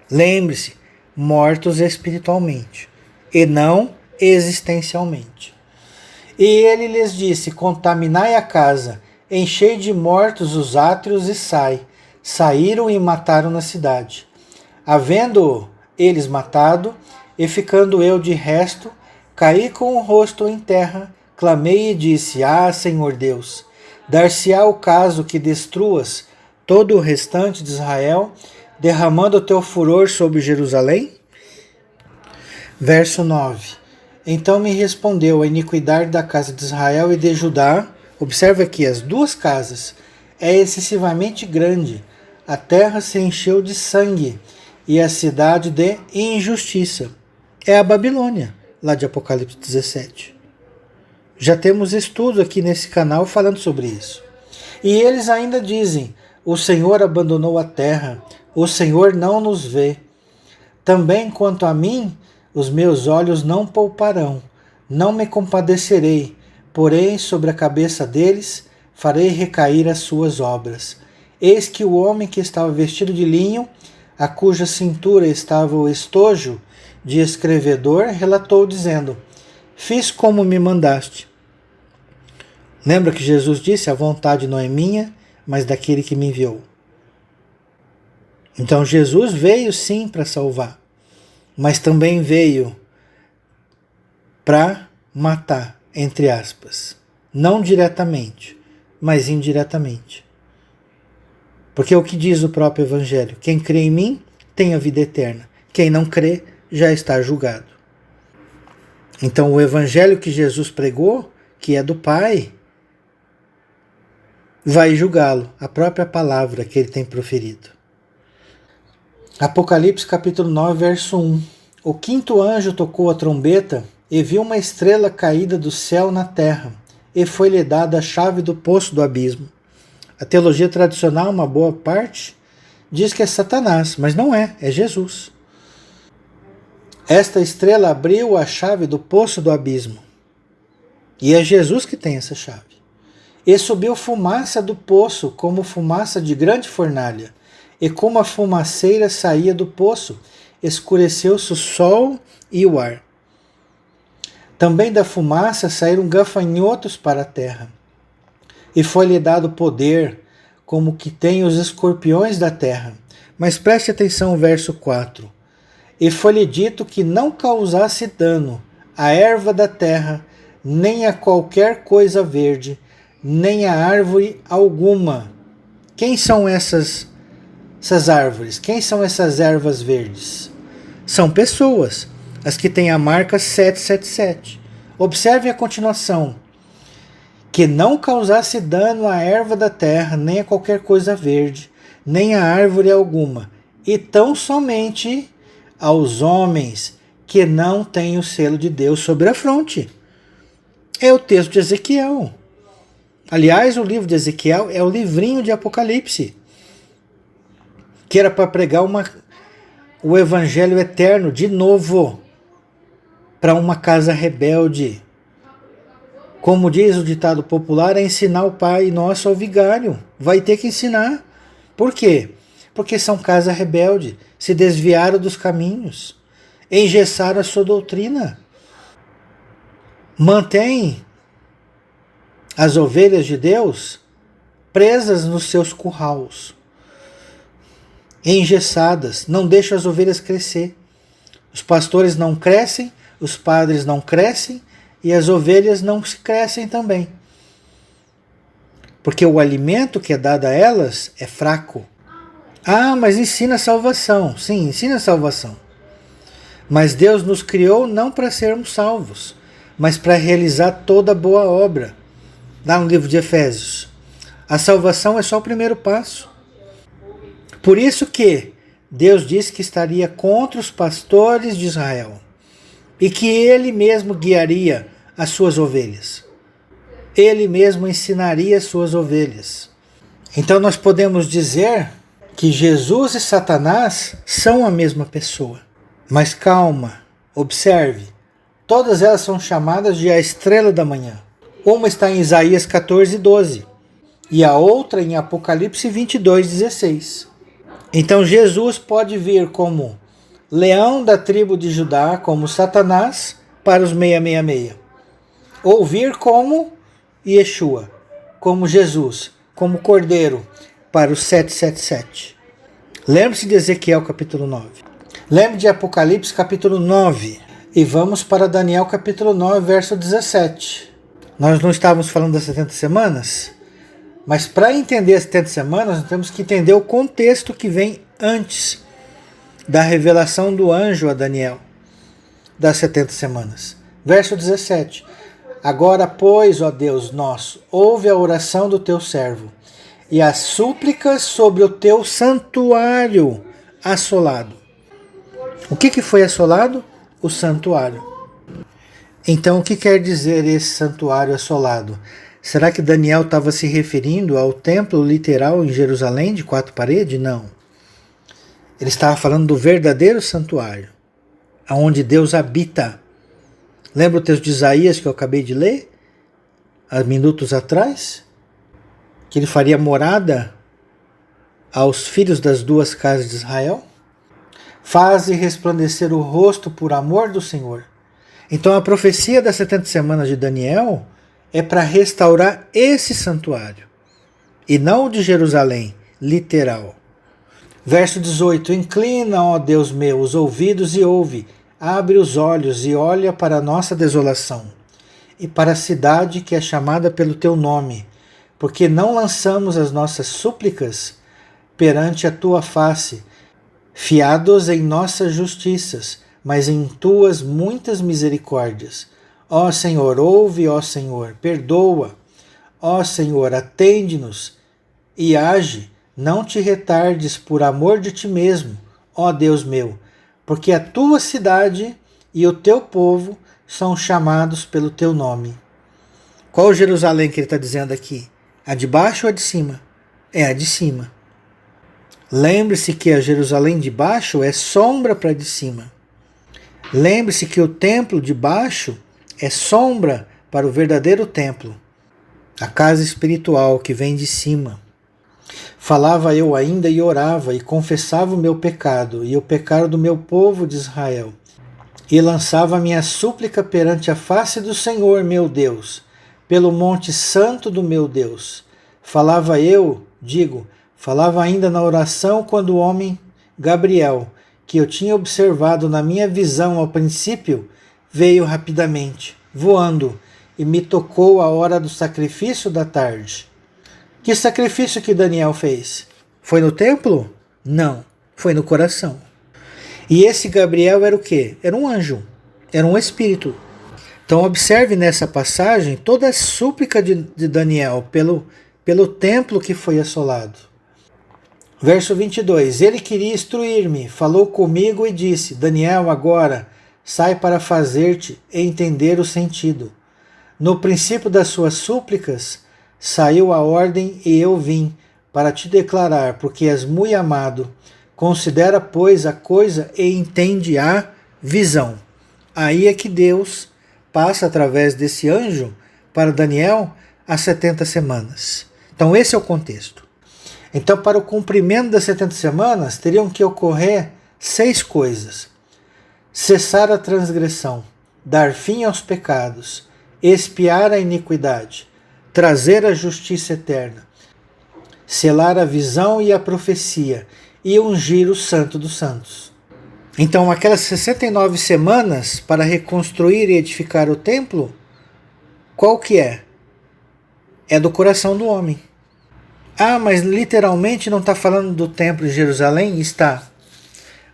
Lembre-se, mortos espiritualmente, e não existencialmente. E ele lhes disse, contaminai a casa, enchei de mortos os átrios e saíram e mataram na cidade. Havendo eles matado, e ficando eu de resto, caí com o rosto em terra, clamei e disse, Senhor Deus, dar-se-á o caso que destruas todo o restante de Israel, derramando o teu furor sobre Jerusalém? Verso 9. Então me respondeu, a iniquidade da casa de Israel e de Judá, observa aqui, as duas casas, é excessivamente grande, a terra se encheu de sangue, e a cidade de injustiça. É a Babilônia, lá de Apocalipse 17. Já temos estudos aqui nesse canal falando sobre isso. E eles ainda dizem, o Senhor abandonou a terra, o Senhor não nos vê. Também quanto a mim, os meus olhos não pouparão, não me compadecerei, porém sobre a cabeça deles farei recair as suas obras. Eis que o homem que estava vestido de linho, a cuja cintura estava o estojo de escrevedor, relatou dizendo, fiz como me mandaste. Lembra que Jesus disse, a vontade não é minha, mas daquele que me enviou. Então Jesus veio sim para salvar, mas também veio para matar, entre aspas. Não diretamente, mas indiretamente. Porque o que diz o próprio Evangelho? Quem crê em mim tem a vida eterna. Quem não crê já está julgado. Então o Evangelho que Jesus pregou, que é do Pai, vai julgá-lo, a própria palavra que ele tem proferido. Apocalipse capítulo 9, verso 1. O quinto anjo tocou a trombeta e viu uma estrela caída do céu na terra, e foi-lhe dada a chave do poço do abismo. A teologia tradicional, uma boa parte, diz que é Satanás, mas não é, é Jesus. Esta estrela abriu a chave do poço do abismo, e é Jesus que tem essa chave. E subiu fumaça do poço, como fumaça de grande fornalha, e como a fumaceira saía do poço, escureceu-se o sol e o ar. Também da fumaça saíram gafanhotos para a terra, e foi-lhe dado poder, como que tem os escorpiões da terra. Mas preste atenção ao verso 4. E foi-lhe dito que não causasse dano à erva da terra, nem a qualquer coisa verde, nem a árvore alguma. Quem são essas árvores? Quem são essas ervas verdes? São pessoas, as que têm a marca 777. Observe a continuação. Que não causasse dano à erva da terra, nem a qualquer coisa verde, nem a árvore alguma, e tão somente aos homens que não têm o selo de Deus sobre a fronte. É o texto de Ezequiel. Aliás, o livro de Ezequiel é o livrinho de Apocalipse, que era para pregar o evangelho eterno de novo para uma casa rebelde. Como diz o ditado popular, é ensinar o Pai Nosso ao vigário. Vai ter que ensinar. Por quê? Porque são casa rebelde, se desviaram dos caminhos, engessaram a sua doutrina. Mantém as ovelhas de Deus presas nos seus curraus, engessadas, não deixam as ovelhas crescer. Os pastores não crescem, os padres não crescem e as ovelhas não se crescem também. Porque o alimento que é dado a elas é fraco. Ah, mas ensina a salvação. Sim, ensina a salvação. Mas Deus nos criou não para sermos salvos, mas para realizar toda boa obra. Lá no livro de Efésios. A salvação é só o primeiro passo. Por isso que Deus disse que estaria contra os pastores de Israel e que Ele mesmo guiaria as suas ovelhas. Ele mesmo ensinaria as suas ovelhas. Então nós podemos dizer que Jesus e Satanás são a mesma pessoa. Mas calma, observe, todas elas são chamadas de a estrela da manhã. Uma está em Isaías 14:12 e a outra em Apocalipse 22:16. Então Jesus pode vir como leão da tribo de Judá, como Satanás, para os 666. Ou vir como Yeshua, como Jesus, como Cordeiro, para os 777. Lembre-se de Ezequiel capítulo 9. Lembre de Apocalipse capítulo 9. E vamos para Daniel capítulo 9, verso 17. Nós não estávamos falando das 70 semanas? Mas para entender as 70 semanas, nós temos que entender o contexto que vem antes da revelação do anjo a Daniel, das 70 semanas. Verso 17. Agora, pois, ó Deus nosso, ouve a oração do teu servo e as súplicas sobre o teu santuário assolado. O que foi assolado? O santuário. Então, o que quer dizer esse santuário assolado? Será que Daniel estava se referindo ao templo literal em Jerusalém de 4 paredes? Não. Ele estava falando do verdadeiro santuário, onde Deus habita. Lembra o texto de Isaías que eu acabei de ler, há minutos atrás? Que ele faria morada aos filhos das duas casas de Israel? Faze resplandecer o rosto por amor do Senhor. Então a profecia das 70 semanas de Daniel é para restaurar esse santuário, e não o de Jerusalém, literal. Verso 18. Inclina, ó Deus meu, os ouvidos e ouve, abre os olhos e olha para a nossa desolação, e para a cidade que é chamada pelo teu nome, porque não lançamos as nossas súplicas perante a tua face, fiados em nossas justiças, mas em tuas muitas misericórdias. Ó Senhor, ouve, ó Senhor, perdoa. Ó Senhor, atende-nos e age, não te retardes por amor de ti mesmo, ó Deus meu, porque a tua cidade e o teu povo são chamados pelo teu nome. Qual Jerusalém que ele está dizendo aqui? A de baixo ou a de cima? É a de cima. Lembre-se que a Jerusalém de baixo é sombra para a de cima. Lembre-se que o templo de baixo é sombra para o verdadeiro templo, a casa espiritual que vem de cima. Falava eu ainda e orava, e confessava o meu pecado, e o pecado do meu povo de Israel. E lançava a minha súplica perante a face do Senhor, meu Deus, pelo monte santo do meu Deus. Falava ainda na oração quando o homem Gabriel, que eu tinha observado na minha visão ao princípio, veio rapidamente, voando, e me tocou a hora do sacrifício da tarde. Que sacrifício que Daniel fez? Foi no templo? Não, foi no coração. E esse Gabriel era o quê? Era um anjo, era um espírito. Então observe nessa passagem toda a súplica de Daniel pelo templo que foi assolado. Verso 22. Ele queria instruir-me, falou comigo e disse: Daniel, agora sai para fazer-te entender o sentido. No princípio das suas súplicas, saiu a ordem e eu vim para te declarar, porque és muito amado. Considera, pois, a coisa e entende a visão. Aí é que Deus passa através desse anjo para Daniel as 70 semanas. Então esse é o contexto. Então, para o cumprimento das 70 semanas, teriam que ocorrer 6 coisas: cessar a transgressão, dar fim aos pecados, expiar a iniquidade, trazer a justiça eterna, selar a visão e a profecia e ungir o Santo dos Santos. Então, aquelas 69 semanas para reconstruir e edificar o templo, qual que é? É do coração do homem. Ah, mas literalmente não está falando do templo de Jerusalém? Está.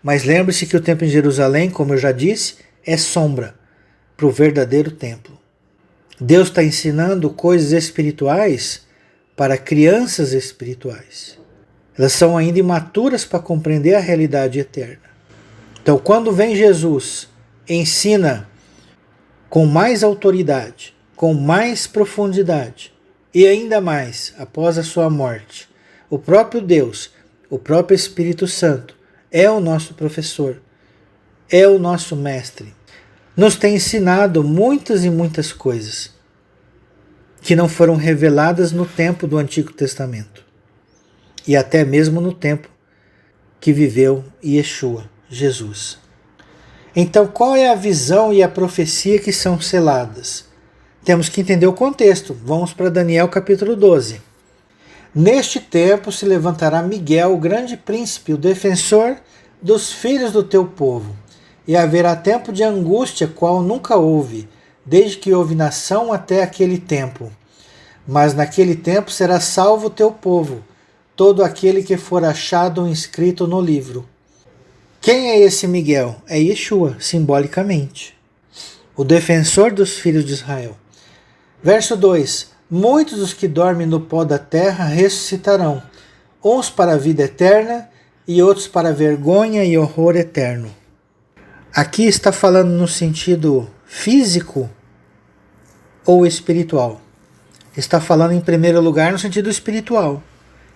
Mas lembre-se que o templo em Jerusalém, como eu já disse, é sombra para o verdadeiro templo. Deus está ensinando coisas espirituais para crianças espirituais. Elas são ainda imaturas para compreender a realidade eterna. Então, quando vem Jesus, ensina com mais autoridade, com mais profundidade, e ainda mais, após a sua morte, o próprio Deus, o próprio Espírito Santo, é o nosso professor, é o nosso mestre. Nos tem ensinado muitas e muitas coisas que não foram reveladas no tempo do Antigo Testamento e até mesmo no tempo que viveu Yeshua, Jesus. Então, qual é a visão e a profecia que são seladas? Temos que entender o contexto. Vamos para Daniel capítulo 12. Neste tempo se levantará Miguel, o grande príncipe, o defensor dos filhos do teu povo. E haverá tempo de angústia, qual nunca houve, desde que houve nação até aquele tempo. Mas naquele tempo será salvo o teu povo, todo aquele que for achado inscrito no livro. Quem é esse Miguel? É Yeshua, simbolicamente, o defensor dos filhos de Israel. Verso 2: Muitos dos que dormem no pó da terra ressuscitarão, uns para a vida eterna e outros para a vergonha e horror eterno. Aqui está falando no sentido físico ou espiritual? Está falando em primeiro lugar no sentido espiritual.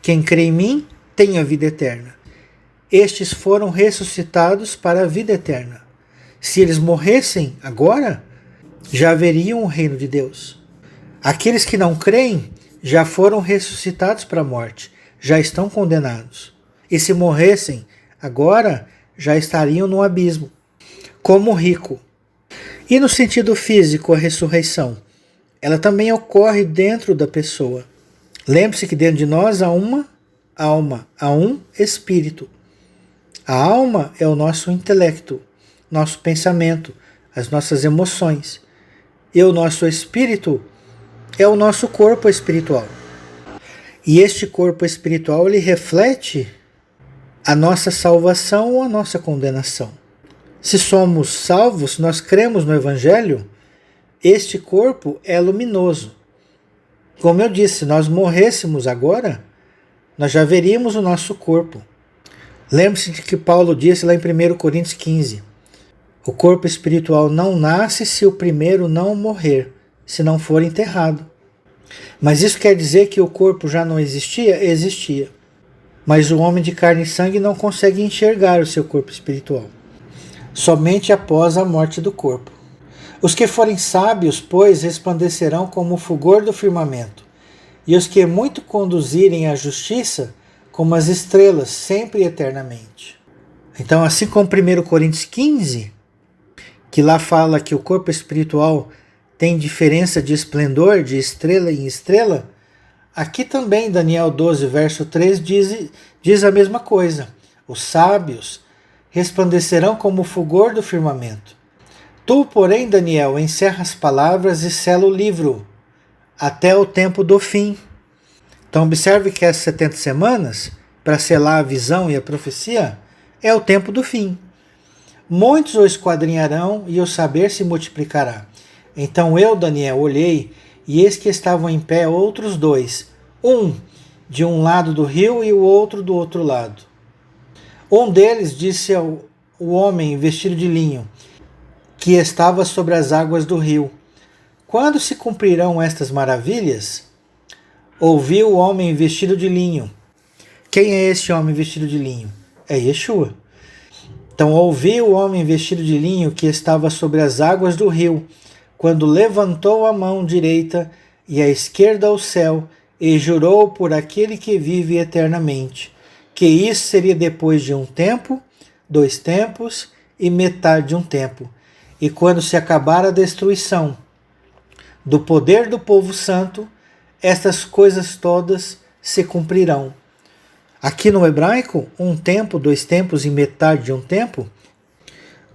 Quem crê em mim tem a vida eterna. Estes foram ressuscitados para a vida eterna. Se eles morressem agora, já veriam o reino de Deus. Aqueles que não creem já foram ressuscitados para a morte, já estão condenados. E se morressem agora, já estariam no abismo, como o rico. E no sentido físico, a ressurreição, ela também ocorre dentro da pessoa. Lembre-se que dentro de nós há uma alma, há um espírito. A alma é o nosso intelecto, nosso pensamento, as nossas emoções. E o nosso espírito é o nosso corpo espiritual. E este corpo espiritual, ele reflete a nossa salvação ou a nossa condenação. Se somos salvos, nós cremos no Evangelho, este corpo é luminoso. Como eu disse, se nós morrêssemos agora, nós já veríamos o nosso corpo. Lembre-se de que Paulo disse lá em 1 Coríntios 15, o corpo espiritual não nasce se o primeiro não morrer, se não for enterrado. Mas isso quer dizer que o corpo já não existia? Existia. Mas o homem de carne e sangue não consegue enxergar o seu corpo espiritual, somente após a morte do corpo. Os que forem sábios, pois, resplandecerão como o fulgor do firmamento, e os que muito conduzirem à justiça, como as estrelas, sempre e eternamente. Então, assim como 1 Coríntios 15, que lá fala que o corpo espiritual tem diferença de esplendor de estrela em estrela, aqui também Daniel 12, verso 3 diz a mesma coisa. Os sábios resplandecerão como o fulgor do firmamento. Tu, porém, Daniel, encerra as palavras e sela o livro até o tempo do fim. Então observe que as 70 semanas, para selar a visão e a profecia, é o tempo do fim. Muitos o esquadrinharão e o saber se multiplicará. Então eu, Daniel, olhei, e eis que estavam em pé outros dois, um de um lado do rio e o outro do outro lado. Um deles disse ao homem vestido de linho, que estava sobre as águas do rio: quando se cumprirão estas maravilhas? Ouvi o homem vestido de linho. Quem é esse homem vestido de linho? É Yeshua. Então ouvi o homem vestido de linho que estava sobre as águas do rio, quando levantou a mão direita e a esquerda ao céu, e jurou por aquele que vive eternamente, que isso seria depois de um tempo, 2 tempos e metade de um tempo, e quando se acabar a destruição do poder do povo santo, estas coisas todas se cumprirão. Aqui no hebraico, 1 tempo, 2 tempos e metade de um tempo,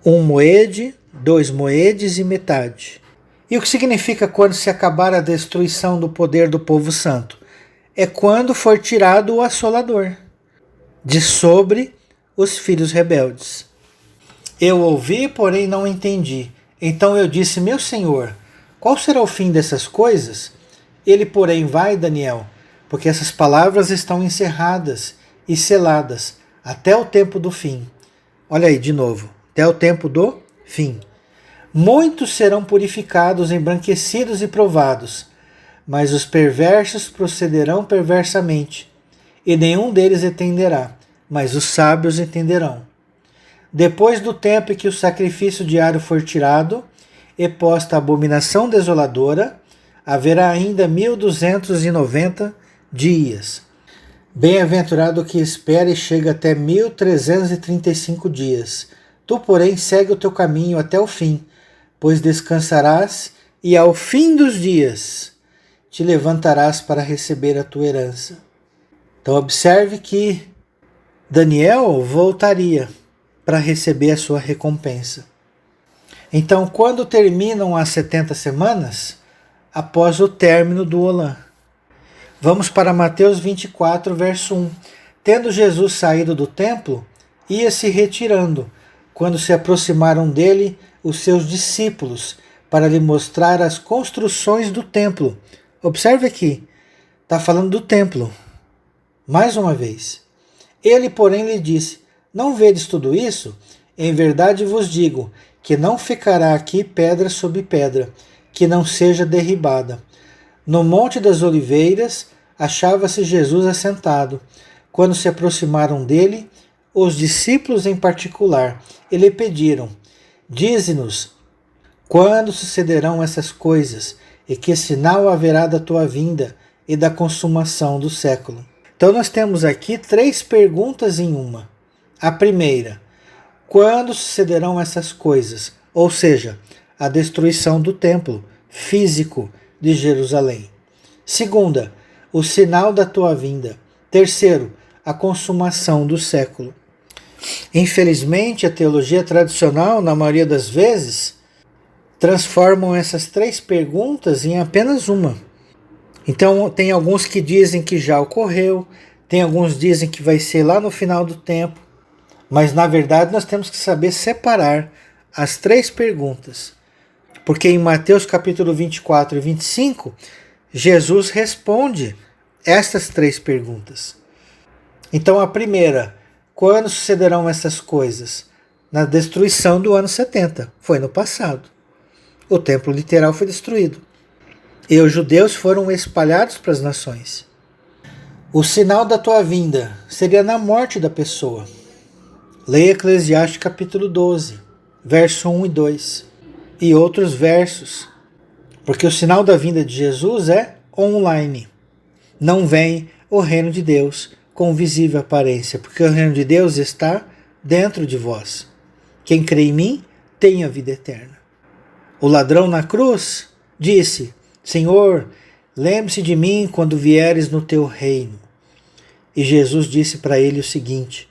1 moed, 2 moedes e metade. E o que significa quando se acabar a destruição do poder do povo santo? É quando for tirado o assolador de sobre os filhos rebeldes. Eu ouvi, porém não entendi. Então eu disse: meu senhor, qual será o fim dessas coisas? Ele, porém, vai, Daniel, porque essas palavras estão encerradas e seladas até o tempo do fim. Olha aí de novo, até o tempo do fim. Muitos serão purificados, embranquecidos e provados, mas os perversos procederão perversamente, e nenhum deles entenderá, mas os sábios entenderão. Depois do tempo em que o sacrifício diário for tirado e posta a abominação desoladora, haverá ainda 1290 dias. Bem-aventurado o que espera e chega até 1335 dias. Tu, porém, segue o teu caminho até o fim, pois descansarás e ao fim dos dias te levantarás para receber a tua herança. Então observe que Daniel voltaria para receber a sua recompensa. Então, quando terminam as 70 semanas, após o término do Olã. Vamos para Mateus 24, verso 1. Tendo Jesus saído do templo, ia se retirando, quando se aproximaram dele os seus discípulos, para lhe mostrar as construções do templo. Observe aqui, está falando do templo. Mais uma vez. Ele, porém, lhe disse: não vedes tudo isso? Em verdade vos digo, que não ficará aqui pedra sobre pedra, que não seja derribada. No Monte das Oliveiras achava-se Jesus assentado. Quando se aproximaram dele, os discípulos em particular, e lhe pediram: dize-nos, quando sucederão essas coisas, e que sinal haverá da tua vinda e da consumação do século? Então nós temos aqui 3 perguntas em uma. A primeira: quando sucederão essas coisas? Ou seja, a destruição do templo físico de Jerusalém. Segunda, o sinal da tua vinda. Terceiro, a consumação do século. Infelizmente, a teologia tradicional, na maioria das vezes, transformam essas 3 perguntas em apenas uma. Então, tem alguns que dizem que já ocorreu, tem alguns que dizem que vai ser lá no final do tempo, mas na verdade nós temos que saber separar as 3 perguntas. Porque em Mateus capítulo 24 e 25, Jesus responde estas 3 perguntas. Então a primeira: quando sucederão essas coisas? Na destruição do ano 70, foi no passado. O templo literal foi destruído. E os judeus foram espalhados para as nações. O sinal da tua vinda seria na morte da pessoa. Leia Eclesiastes capítulo 12, verso 1 e 2. E outros versos. Porque o sinal da vinda de Jesus é online. não vem o reino de Deus com visível aparência, porque o reino de Deus está dentro de vós. Quem crê em mim tem a vida eterna. O ladrão na cruz disse: Senhor, lembre-se de mim quando vieres no teu reino. E Jesus disse para ele o seguinte: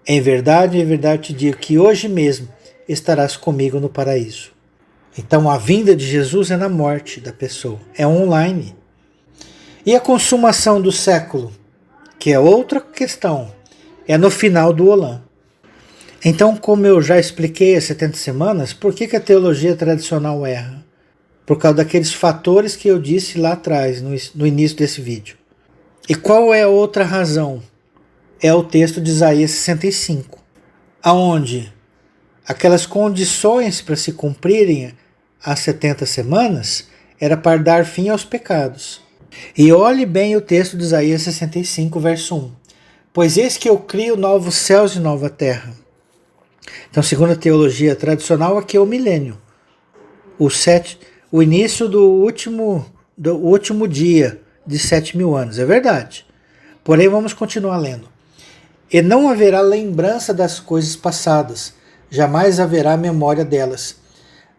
em verdade te digo que hoje mesmo estarás comigo no paraíso. Então a vinda de Jesus é na morte da pessoa, é online. E a consumação do século, que é outra questão, é no final do Olã. Então, como eu já expliquei as 70 semanas, por que a teologia tradicional erra? Por causa daqueles fatores que eu disse lá atrás, no início desse vídeo. E qual é a outra razão? É o texto de Isaías 65, aonde aquelas condições para se cumprirem as 70 semanas era para dar fim aos pecados. E olhe bem o texto de Isaías 65, verso 1. Pois eis que eu crio novos céus e nova terra. Então, segundo a teologia tradicional, aqui é o milênio. O início do último dia de 7.000 anos. É verdade. Porém, vamos continuar lendo. E não haverá lembrança das coisas passadas, jamais haverá memória delas.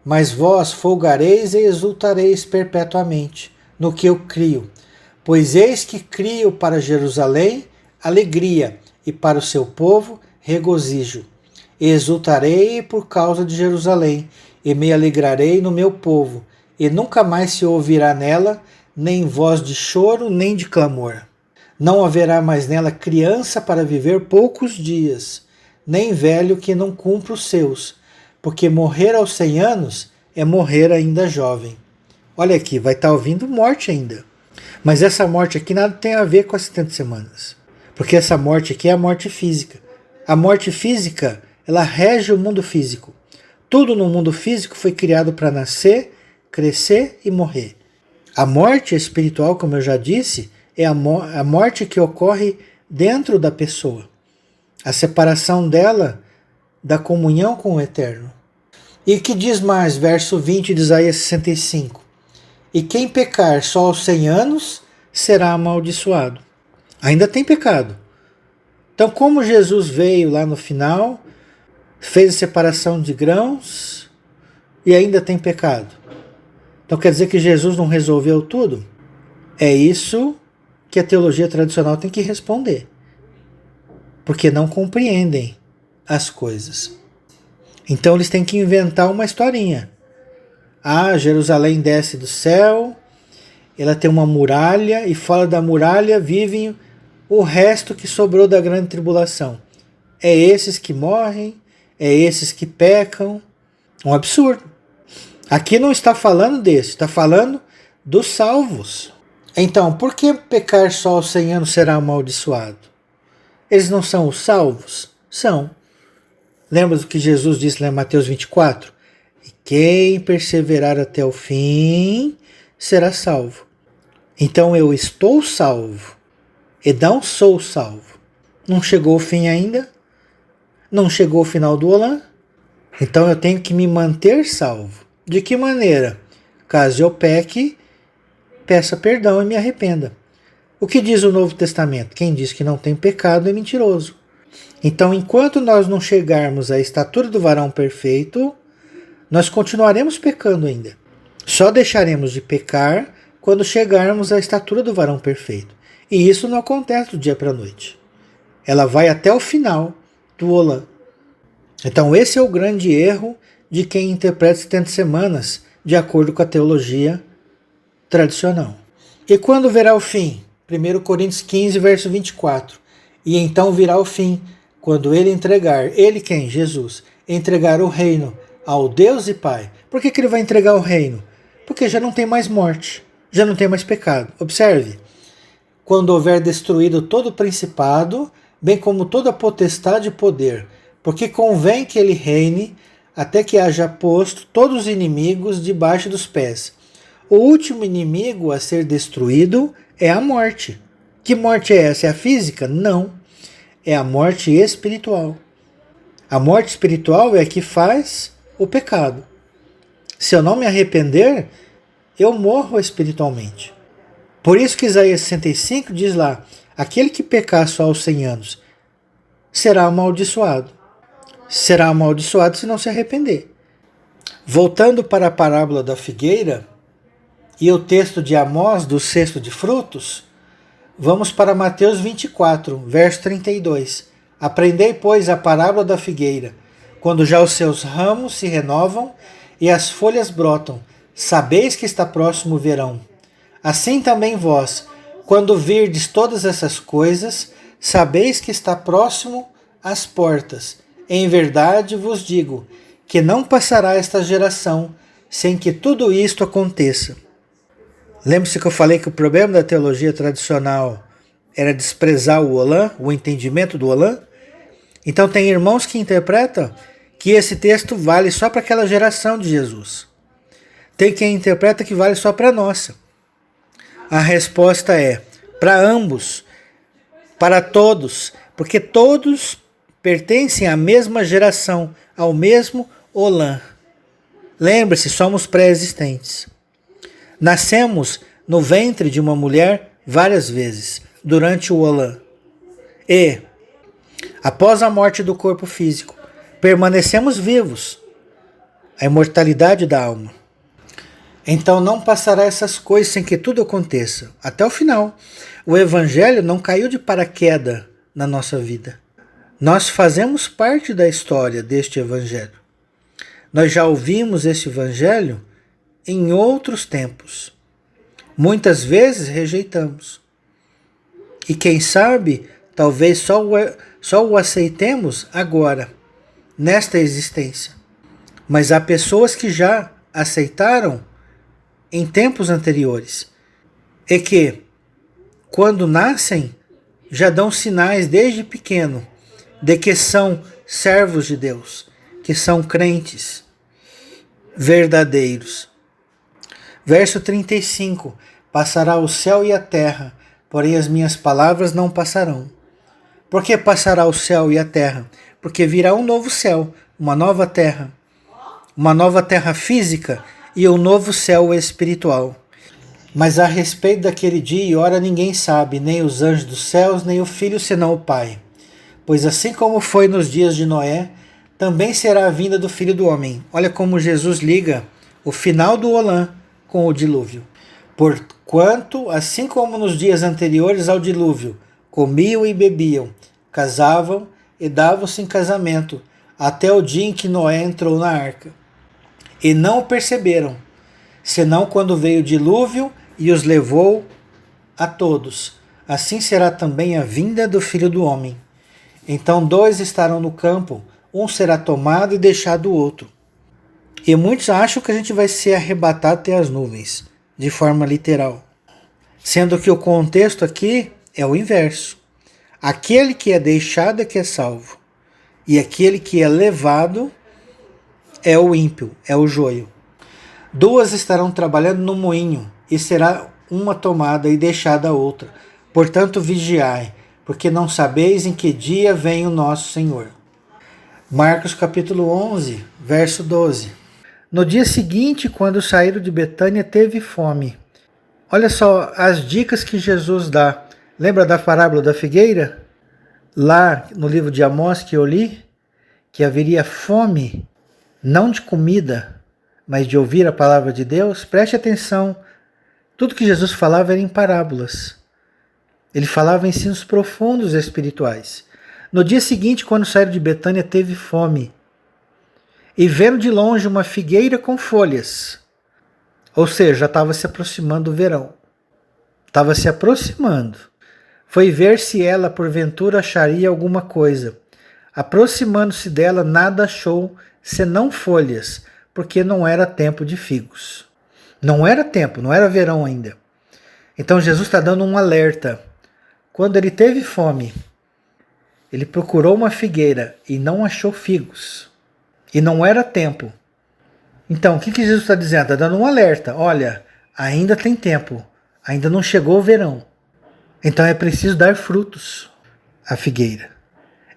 Mas vós folgareis e exultareis perpetuamente no que eu crio. Pois eis que crio para Jerusalém alegria, e para o seu povo regozijo. E exultarei por causa de Jerusalém, e me alegrarei no meu povo, e nunca mais se ouvirá nela nem voz de choro, nem de clamor. Não haverá mais nela criança para viver poucos dias, nem velho que não cumpra os seus, porque morrer aos 100 anos é morrer ainda jovem. Olha aqui, vai estar ouvindo morte ainda. Mas essa morte aqui nada tem a ver com as 70 semanas. Porque essa morte aqui é a morte física. A morte física, ela rege o mundo físico. Tudo no mundo físico foi criado para nascer, crescer e morrer. A morte espiritual, como eu já disse, é a morte que ocorre dentro da pessoa. A separação dela da comunhão com o Eterno. E que diz mais, verso 20 de Isaías 65. E quem pecar só aos 100 anos será amaldiçoado. Ainda tem pecado. Então, como Jesus veio lá no final, fez a separação de grãos e ainda tem pecado. Então quer dizer que Jesus não resolveu tudo? É isso que a teologia tradicional tem que responder. Porque não compreendem as coisas. Então eles têm que inventar uma historinha. Ah, Jerusalém desce do céu, ela tem uma muralha, e fora da muralha vivem o resto que sobrou da grande tribulação. É esses que morrem, é esses que pecam. Um absurdo. Aqui não está falando desse, está falando dos salvos. Então, por que pecar só aos 100 anos será amaldiçoado? Eles não são os salvos? São. Lembra do que Jesus disse lá em Mateus 24? E quem perseverar até o fim será salvo. Então eu estou salvo e não sou salvo. Não chegou o fim ainda? Não chegou o final do Olã? Então eu tenho que me manter salvo. De que maneira? Caso eu peque, peça perdão e me arrependa. O que diz o Novo Testamento? Quem diz que não tem pecado é mentiroso. Então, enquanto nós não chegarmos à estatura do varão perfeito, nós continuaremos pecando ainda. Só deixaremos de pecar quando chegarmos à estatura do varão perfeito. E isso não acontece do dia para a noite. Ela vai até o final do Olã. Então, esse é o grande erro de quem interpreta 70 semanas de acordo com a teologia tradicional. E quando verá o fim? 1 Coríntios 15, verso 24. E então virá o fim, quando ele entregar, ele quem? Jesus, entregar o reino ao Deus e Pai. Por que ele vai entregar o reino? Porque já não tem mais morte, já não tem mais pecado. Observe, quando houver destruído todo o principado, bem como toda a potestade e poder, porque convém que ele reine até que haja posto todos os inimigos debaixo dos pés. O último inimigo a ser destruído é a morte. Que morte é essa? É a física? Não. É a morte espiritual. A morte espiritual é a que faz o pecado. Se eu não me arrepender, eu morro espiritualmente. Por isso que Isaías 65 diz lá: aquele que pecar só aos 100 anos será amaldiçoado. Será amaldiçoado se não se arrepender. Voltando para a parábola da figueira e o texto de Amós do cesto de frutos, vamos para Mateus 24, verso 32. Aprendei, pois, a parábola da figueira. Quando já os seus ramos se renovam e as folhas brotam, sabeis que está próximo o verão. Assim também vós, quando virdes todas essas coisas, sabeis que está próximo às portas. Em verdade vos digo que não passará esta geração sem que tudo isto aconteça. Lembre-se que eu falei que o problema da teologia tradicional era desprezar o Olã, o entendimento do Olã? Então tem irmãos que interpretam que esse texto vale só para aquela geração de Jesus. Tem quem interpreta que vale só para a nossa. A resposta é para ambos, para todos, porque todos pertencem à mesma geração, ao mesmo Olã. Lembre-se, somos pré-existentes. Nascemos no ventre de uma mulher várias vezes, durante o Olã. E, após a morte do corpo físico, permanecemos vivos, a imortalidade da alma. Então não passará essas coisas sem que tudo aconteça, até o final. O Evangelho não caiu de paraquedas na nossa vida. Nós fazemos parte da história deste Evangelho. Nós já ouvimos esse Evangelho em outros tempos. Muitas vezes rejeitamos. E quem sabe, talvez só o aceitemos agora, nesta existência. Mas há pessoas que já aceitaram em tempos anteriores e que, quando nascem, já dão sinais desde pequeno de que são servos de Deus, que são crentes verdadeiros. Verso 35: passará o céu e a terra, porém as minhas palavras não passarão. Por que passará o céu e a terra? Porque virá um novo céu, uma nova terra física e um novo céu espiritual. Mas a respeito daquele dia e hora ninguém sabe, nem os anjos dos céus, nem o Filho, senão o Pai. Pois assim como foi nos dias de Noé, também será a vinda do Filho do Homem. Olha como Jesus liga o final do Olã com o dilúvio. Porquanto, assim como nos dias anteriores ao dilúvio, comiam e bebiam, casavam e davam-se em casamento, até o dia em que Noé entrou na arca. E não o perceberam, senão quando veio o dilúvio e os levou a todos. Assim será também a vinda do Filho do Homem. Então 2 estarão no campo, um será tomado e deixado o outro. E muitos acham que a gente vai ser arrebatado até as nuvens, de forma literal. Sendo que o contexto aqui é o inverso. Aquele que é deixado é que é salvo. E aquele que é levado é o ímpio, é o joio. 2 estarão trabalhando no moinho, e será uma tomada e deixada a outra. Portanto, vigiai, porque não sabeis em que dia vem o nosso Senhor. Marcos capítulo 11, verso 12. No dia seguinte, quando saíram de Betânia, teve fome. Olha só as dicas que Jesus dá. Lembra da parábola da figueira? Lá no livro de Amós que eu li, que haveria fome, não de comida, mas de ouvir a palavra de Deus. Preste atenção, tudo que Jesus falava era em parábolas. Ele falava ensinos profundos espirituais. No dia seguinte, quando saíram de Betânia, teve fome. E vendo de longe uma figueira com folhas. Ou seja, já estava se aproximando o verão. Estava se aproximando. Foi ver se ela, porventura, acharia alguma coisa. Aproximando-se dela, nada achou, senão folhas, porque não era tempo de figos. Não era tempo, não era verão ainda. Então Jesus está dando um alerta. Quando ele teve fome, ele procurou uma figueira e não achou figos. E não era tempo. Então, o que Jesus está dizendo? Está dando um alerta. Olha, ainda tem tempo. Ainda não chegou o verão. Então é preciso dar frutos à figueira.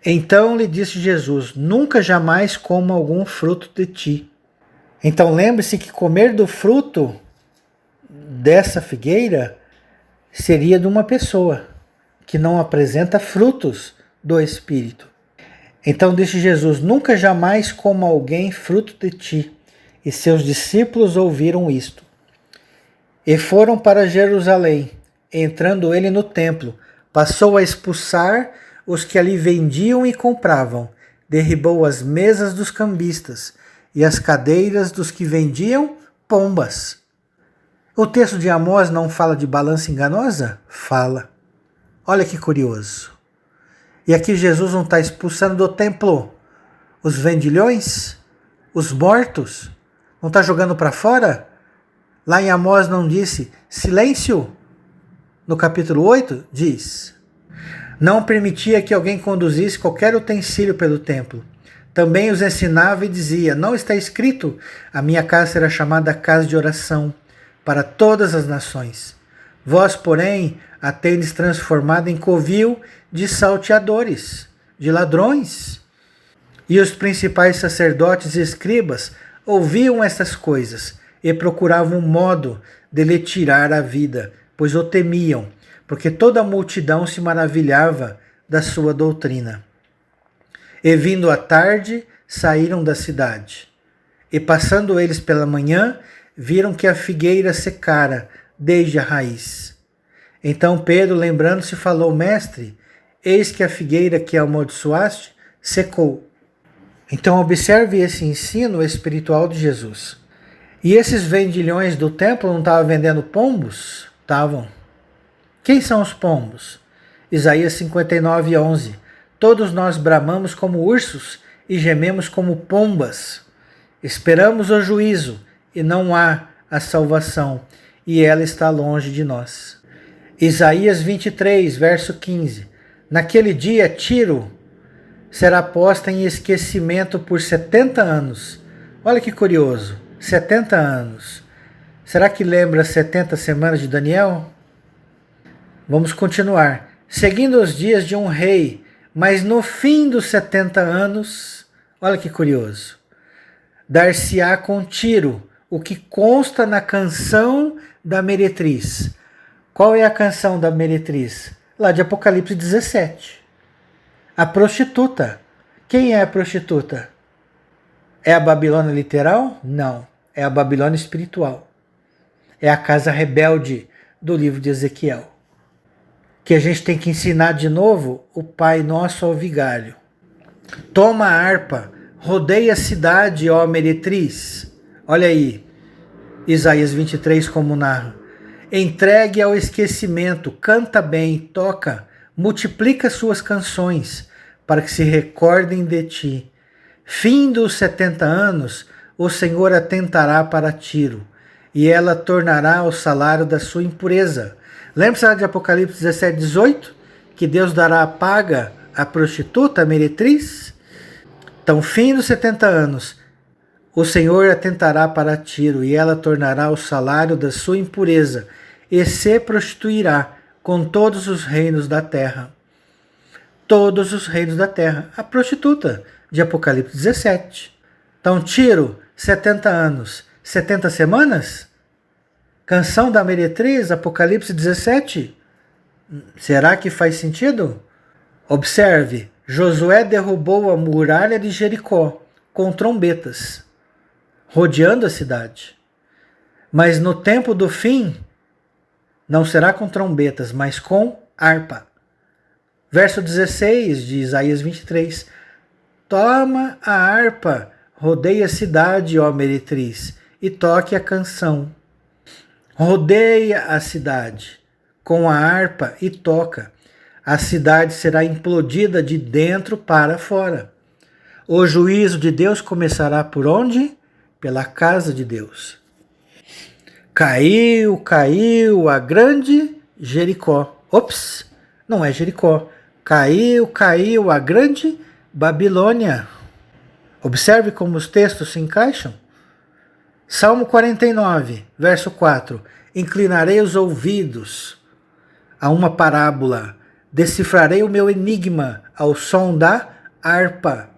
Então lhe disse Jesus: nunca jamais coma algum fruto de ti. Então lembre-se que comer do fruto dessa figueira seria de uma pessoa que não apresenta frutos do Espírito. Então disse Jesus: nunca jamais coma alguém fruto de ti. E seus discípulos ouviram isto. E foram para Jerusalém. Entrando ele no templo, passou a expulsar os que ali vendiam e compravam. Derribou as mesas dos cambistas e as cadeiras dos que vendiam pombas. O texto de Amós não fala de balança enganosa? Fala. Olha que curioso. E aqui Jesus não está expulsando do templo os vendilhões, os mortos, não está jogando para fora? Lá em Amós não disse silêncio? No capítulo 8 diz: não permitia que alguém conduzisse qualquer utensílio pelo templo. Também os ensinava e dizia: não está escrito, a minha casa será chamada casa de oração para todas as nações. Vós, porém, a tendes transformado em covil de salteadores, de ladrões. E os principais sacerdotes e escribas ouviam estas coisas e procuravam um modo de lhe tirar a vida, pois o temiam, porque toda a multidão se maravilhava da sua doutrina. E vindo à tarde, saíram da cidade. E passando eles pela manhã, viram que a figueira secara desde a raiz. Então Pedro, lembrando-se, falou: mestre, eis que a figueira que amaldiçoaste secou. Então observe esse ensino espiritual de Jesus. E esses vendilhões do templo não estavam vendendo pombos? Estavam. Quem são os pombos? Isaías 59:11. Todos nós bramamos como ursos e gememos como pombas. Esperamos o juízo e não há a salvação, e ela está longe de nós. Isaías 23, verso 15. Naquele dia Tiro será posta em esquecimento por 70 anos. Olha que curioso, 70 anos. Será que lembra 70 semanas de Daniel? Vamos continuar. Seguindo os dias de um rei, mas no fim dos 70 anos, olha que curioso, dar-se-á com Tiro, o que consta na canção da meretriz. Qual é a canção da meretriz? Lá de Apocalipse 17. A prostituta. Quem é a prostituta? É a Babilônia literal? Não. É a Babilônia espiritual. É a casa rebelde do livro de Ezequiel. Que a gente tem que ensinar de novo o Pai Nosso ao vigário. Toma a harpa, rodeia a cidade, ó meretriz. Olha aí, Isaías 23 como narra. Entregue ao esquecimento, canta bem, toca, multiplica suas canções, para que se recordem de ti. Fim dos 70 anos, o Senhor atentará para Tiro, e ela tornará o salário da sua impureza. Lembra-se de Apocalipse 17:18? Que Deus dará a paga à prostituta, à meretriz? Então, fim dos 70 anos, o Senhor atentará para Tiro, e ela tornará o salário da sua impureza, e se prostituirá com todos os reinos da terra. Todos os reinos da terra. A prostituta, de Apocalipse 17. Então, Tiro, 70 anos, 70 semanas? Canção da meretriz, Apocalipse 17? Será que faz sentido? Observe, Josué derrubou a muralha de Jericó com trombetas, rodeando a cidade. Mas no tempo do fim, não será com trombetas, mas com harpa. Verso 16 de Isaías 23. Toma a harpa, rodeia a cidade, ó meretriz, e toque a canção. Rodeia a cidade com a harpa e toca. A cidade será implodida de dentro para fora. O juízo de Deus começará por onde? Pela casa de Deus. Caiu a grande Jericó. Ops, não é Jericó. Caiu a grande Babilônia. Observe como os textos se encaixam. Salmo 49, verso 4. Inclinarei os ouvidos a uma parábola. Decifrarei o meu enigma ao som da harpa.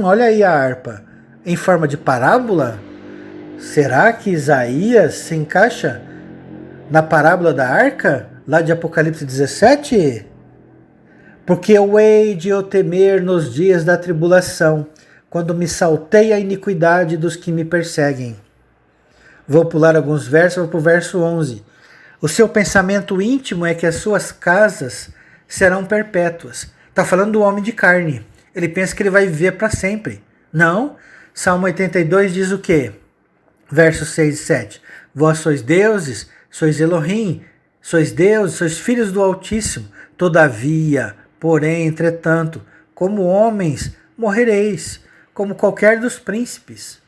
Olha aí a harpa. Em forma de parábola? Será que Isaías se encaixa? Na parábola da arca, lá de Apocalipse 17? Porque eu hei de eu temer nos dias da tribulação, quando me saltei a iniquidade dos que me perseguem. Vou pular alguns versos, vou para o verso 11. O seu pensamento íntimo é que as suas casas serão perpétuas. Está falando do homem de carne. Ele pensa que ele vai viver para sempre. Não. Salmo 82 diz o quê? Versos 6 e 7. Vós sois deuses, sois Elohim, sois deuses, sois filhos do Altíssimo. Todavia, porém, entretanto, como homens morrereis, como qualquer dos príncipes.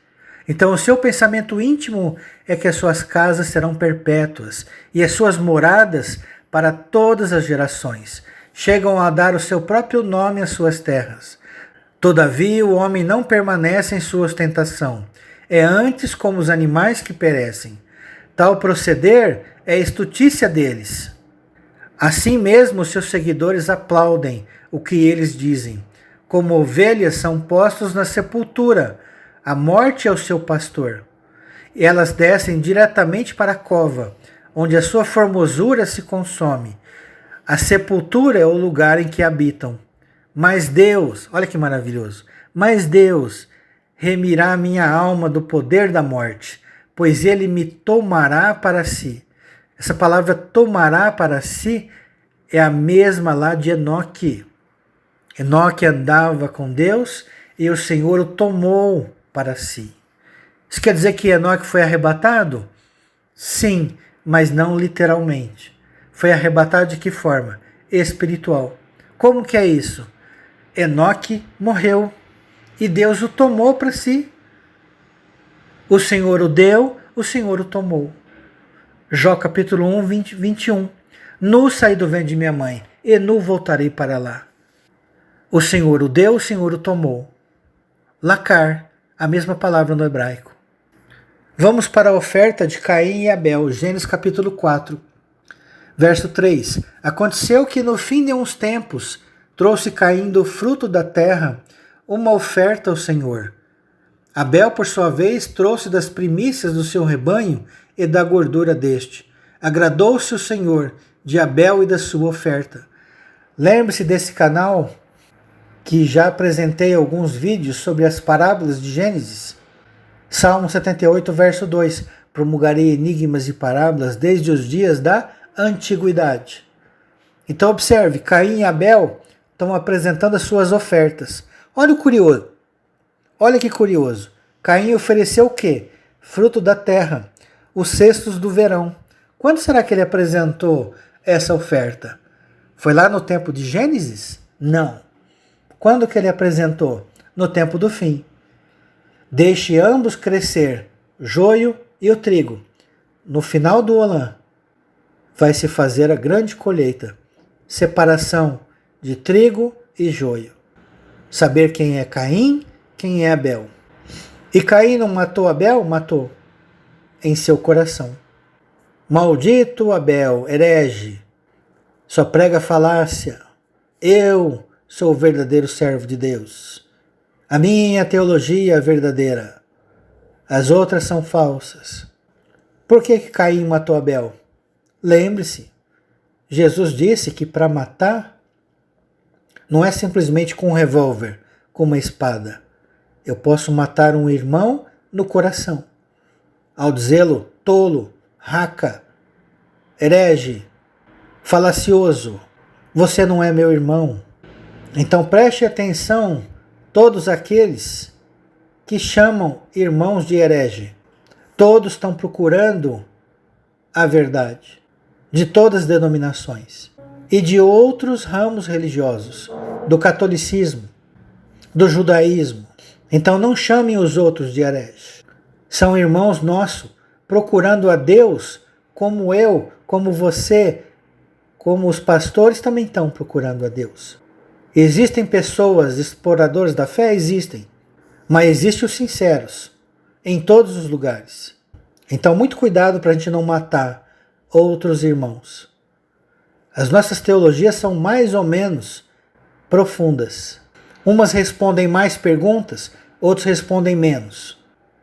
Então o seu pensamento íntimo é que as suas casas serão perpétuas e as suas moradas para todas as gerações. Chegam a dar o seu próprio nome às suas terras. Todavia o homem não permanece em sua ostentação. É antes como os animais que perecem. Tal proceder é estutícia deles. Assim mesmo os seus seguidores aplaudem o que eles dizem. Como ovelhas são postos na sepultura, a morte é o seu pastor. Elas descem diretamente para a cova, onde a sua formosura se consome. A sepultura é o lugar em que habitam. Mas Deus, olha que maravilhoso, mas Deus remirá minha alma do poder da morte, pois ele me tomará para si. Essa palavra tomará para si é a mesma lá de Enoque. Enoque andava com Deus e o Senhor o tomou para si. Isso quer dizer que Enoque foi arrebatado? Sim, mas não literalmente. Foi arrebatado de que forma? Espiritual. Como que é isso? Enoque morreu e Deus o tomou para si. O Senhor o deu, o Senhor o tomou. Jó capítulo 1, 21. Nu saí do ventre de minha mãe, e nu voltarei para lá. O Senhor o deu, o Senhor o tomou. Lacar, a mesma palavra no hebraico. Vamos para a oferta de Caim e Abel, Gênesis capítulo 4, verso 3. Aconteceu que no fim de uns tempos trouxe Caim do fruto da terra uma oferta ao Senhor. Abel, por sua vez, trouxe das primícias do seu rebanho e da gordura deste. Agradou-se o Senhor de Abel e da sua oferta. Lembre-se desse canal que já apresentei alguns vídeos sobre as parábolas de Gênesis. Salmo 78, verso 2. Promulgarei enigmas e parábolas desde os dias da antiguidade. Então observe, Caim e Abel estão apresentando as suas ofertas. Olha o curioso. Olha que curioso. Caim ofereceu o quê? Fruto da terra, os cestos do verão. Quando será que ele apresentou essa oferta? Foi lá no tempo de Gênesis? Não. Quando que ele apresentou? No tempo do fim. Deixe ambos crescer, joio e o trigo. No final do Olã, vai se fazer a grande colheita. Separação de trigo e joio. Saber quem é Caim, quem é Abel. E Caim não matou Abel? Matou. Em seu coração. Maldito Abel, herege. Só prega falácia. Eu sou o verdadeiro servo de Deus. A minha teologia é verdadeira. As outras são falsas. Por que Caim matou Abel? Lembre-se, Jesus disse que para matar não é simplesmente com um revólver, com uma espada. Eu posso matar um irmão no coração. Ao dizê-lo tolo, raca, herege, falacioso, você não é meu irmão. Então preste atenção, todos aqueles que chamam irmãos de herege. Todos estão procurando a verdade, de todas as denominações e de outros ramos religiosos, do catolicismo, do judaísmo. Então não chamem os outros de hereges. São irmãos nossos, procurando a Deus, como eu, como você, como os pastores também estão procurando a Deus. Existem pessoas exploradoras da fé? Existem. Mas existem os sinceros, em todos os lugares. Então muito cuidado para a gente não matar outros irmãos. As nossas teologias são mais ou menos profundas. Umas respondem mais perguntas, outros respondem menos.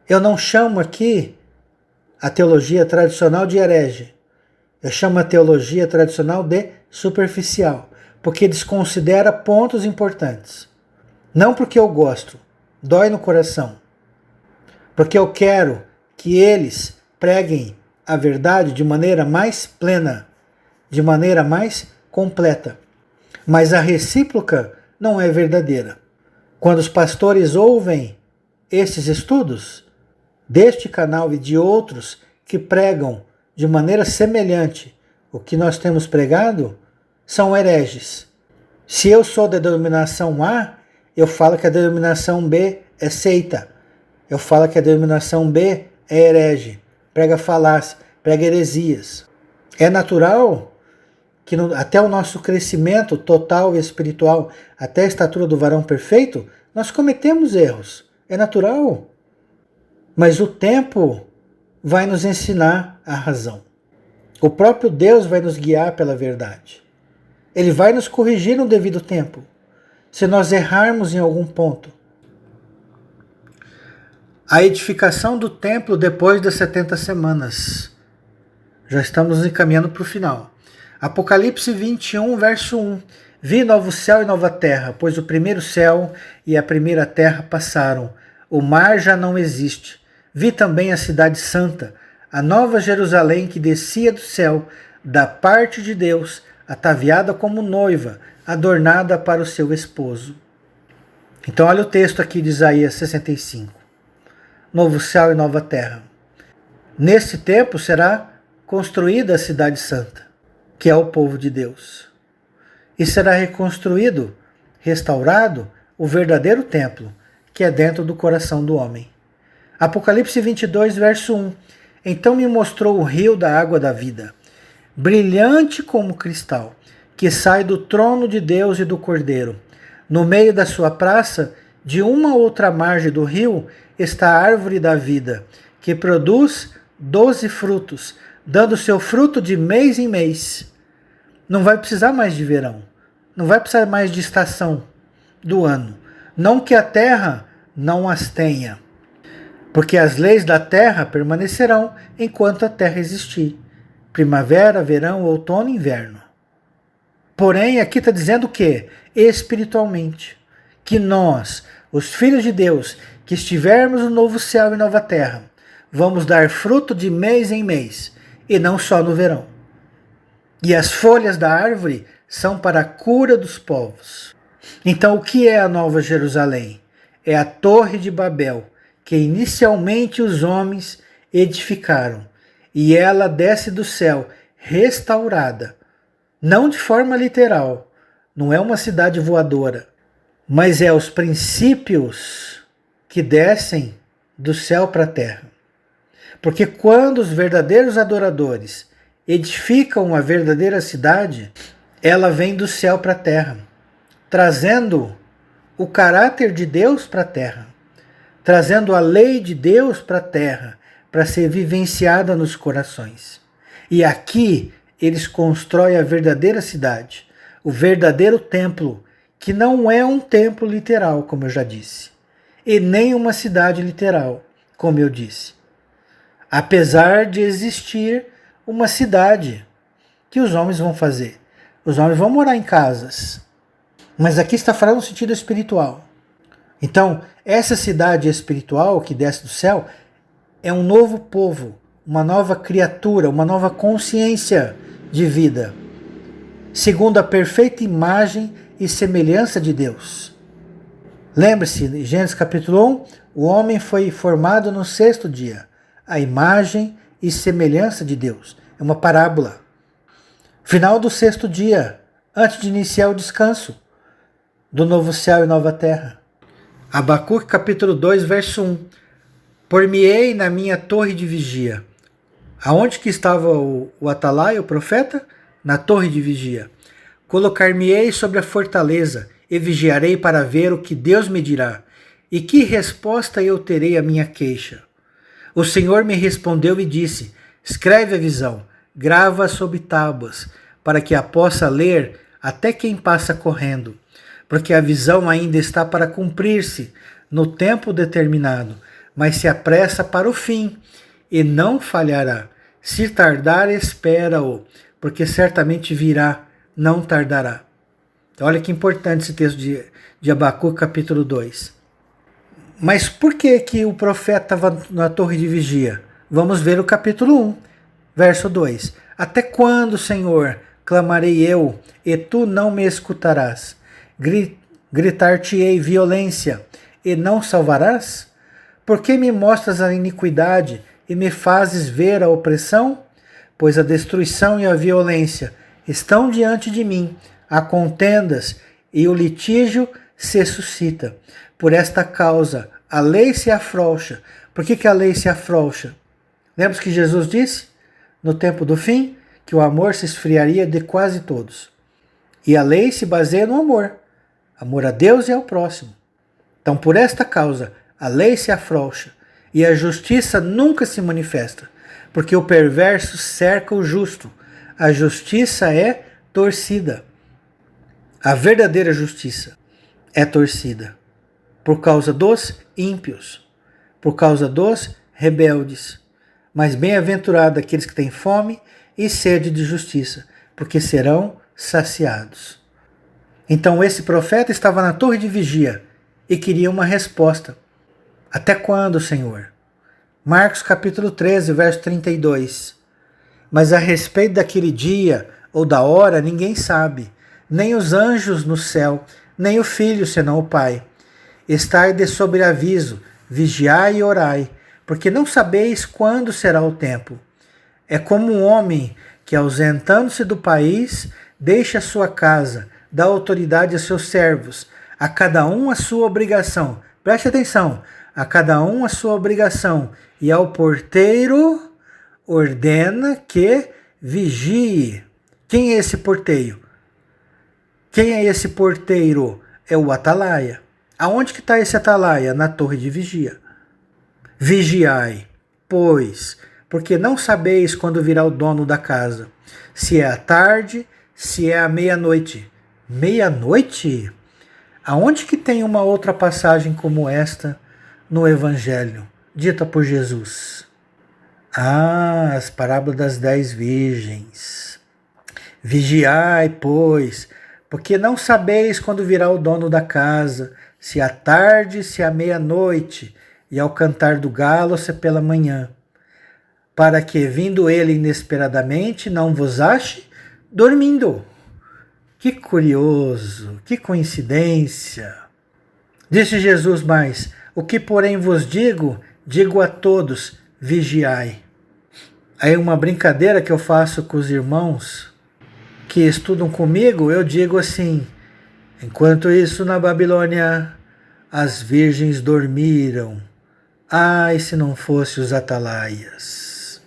Eu não chamo aqui a teologia tradicional de herege. Eu chamo a teologia tradicional de superficial, porque desconsidera pontos importantes. Não porque eu gosto, dói no coração. Porque eu quero que eles preguem a verdade de maneira mais plena, de maneira mais completa. Mas a recíproca não é verdadeira. Quando os pastores ouvem esses estudos, deste canal e de outros que pregam de maneira semelhante o que nós temos pregado, são hereges. Se eu sou da denominação A, eu falo que a denominação B é seita. Eu falo que a denominação B é herege, prega falácia, prega heresias. É natural que até o nosso crescimento total e espiritual, até a estatura do varão perfeito, nós cometemos erros. É natural. Mas o tempo vai nos ensinar a razão. O próprio Deus vai nos guiar pela verdade. Ele vai nos corrigir no devido tempo, se nós errarmos em algum ponto. A edificação do templo depois das 70 semanas. Já estamos encaminhando para o final. Apocalipse 21, verso 1. Vi novo céu e nova terra, pois o primeiro céu e a primeira terra passaram. O mar já não existe. Vi também a cidade santa, a nova Jerusalém que descia do céu, da parte de Deus, ataviada como noiva, adornada para o seu esposo. Então olha o texto aqui de Isaías 65. Novo céu e nova terra. Neste tempo será construída a cidade santa, que é o povo de Deus. E será reconstruído, restaurado, o verdadeiro templo, que é dentro do coração do homem. Apocalipse 22, verso 1. Então me mostrou o rio da água da vida, brilhante como cristal, que sai do trono de Deus e do Cordeiro. No meio da sua praça, de uma outra margem do rio, está a árvore da vida, que produz 12 frutos, dando seu fruto de mês em mês. Não vai precisar mais de verão, não vai precisar mais de estação do ano. Não que a terra não as tenha, porque as leis da terra permanecerão enquanto a terra existir. Primavera, verão, outono e inverno. Porém, aqui está dizendo o quê? Espiritualmente. Que nós, os filhos de Deus, que estivermos no novo céu e nova terra, vamos dar fruto de mês em mês, e não só no verão. E as folhas da árvore são para a cura dos povos. Então, o que é a Nova Jerusalém? É a Torre de Babel, que inicialmente os homens edificaram, e ela desce do céu, restaurada, não de forma literal, não é uma cidade voadora, mas é os princípios que descem do céu para a terra. Porque quando os verdadeiros adoradores edificam a verdadeira cidade, ela vem do céu para a terra, trazendo o caráter de Deus para a terra, trazendo a lei de Deus para a terra, para ser vivenciada nos corações. E aqui eles constroem a verdadeira cidade, o verdadeiro templo, que não é um templo literal, como eu já disse, e nem uma cidade literal, como eu disse. Apesar de existir uma cidade que os homens vão fazer. Os homens vão morar em casas. Mas aqui está falando no sentido espiritual. Então, essa cidade espiritual que desce do céu é um novo povo, uma nova criatura, uma nova consciência de vida, segundo a perfeita imagem e semelhança de Deus. Lembre-se, em Gênesis capítulo 1, o homem foi formado no 6º dia, a imagem e semelhança de Deus. É uma parábola. Final do 6º dia, antes de iniciar o descanso do novo céu e nova terra. Abacuque capítulo 2, verso 1. Por-me-ei na minha torre de vigia. Aonde que estava o atalaia, o profeta? Na torre de vigia. Colocar-me-ei sobre a fortaleza e vigiarei para ver o que Deus me dirá. E que resposta eu terei à minha queixa? O Senhor me respondeu e disse: escreve a visão, grava sobre tábuas, para que a possa ler até quem passa correndo. Porque a visão ainda está para cumprir-se no tempo determinado, mas se apressa para o fim, e não falhará. Se tardar, espera-o, porque certamente virá, não tardará. Olha que importante esse texto de Abacuque, capítulo 2. Mas por que que o profeta estava na torre de vigia? Vamos ver o capítulo 1, verso 2. Até quando, Senhor, clamarei eu, e tu não me escutarás? Gritar-te-ei violência, e não salvarás? Por que me mostras a iniquidade e me fazes ver a opressão? Pois a destruição e a violência estão diante de mim, há contendas e o litígio se suscita. Por esta causa, a lei se afrouxa. Por que a lei se afrouxa? Lembra que Jesus disse, no tempo do fim, que o amor se esfriaria de quase todos. E a lei se baseia no amor. Amor a Deus e ao próximo. Então, por esta causa, a lei se afrouxa e a justiça nunca se manifesta, porque o perverso cerca o justo. A justiça é torcida. A verdadeira justiça é torcida por causa dos ímpios, por causa dos rebeldes. Mas bem-aventurado aqueles que têm fome e sede de justiça, porque serão saciados. Então esse profeta estava na torre de vigia e queria uma resposta. Até quando, Senhor? Marcos capítulo 13, verso 32. Mas a respeito daquele dia ou da hora ninguém sabe, nem os anjos no céu, nem o Filho, senão o Pai. Estai de sobreaviso, vigiai e orai, porque não sabeis quando será o tempo. É como um homem que, ausentando-se do país, deixa a sua casa, dá autoridade a seus servos, a cada um a sua obrigação. Preste atenção, a cada um a sua obrigação, e ao porteiro ordena que vigie. Quem é esse porteiro? Quem é esse porteiro? É o atalaia. Aonde que está esse atalaia? Na torre de vigia. Vigiai, pois, porque não sabeis quando virá o dono da casa, se é à tarde, se é à meia-noite. Meia-noite? Aonde que tem uma outra passagem como esta no Evangelho, dita por Jesus? Ah, as parábolas das 10 virgens. Vigiai, pois, porque não sabeis quando virá o dono da casa, se à tarde, se à meia-noite, e ao cantar do galo, se pela manhã, para que, vindo ele inesperadamente, não vos ache dormindo. Que curioso, que coincidência. Disse Jesus mais, o que porém vos digo, digo a todos, vigiai. Aí uma brincadeira que eu faço com os irmãos que estudam comigo, eu digo assim, enquanto isso na Babilônia as virgens dormiram, ai se não fosse os atalaias.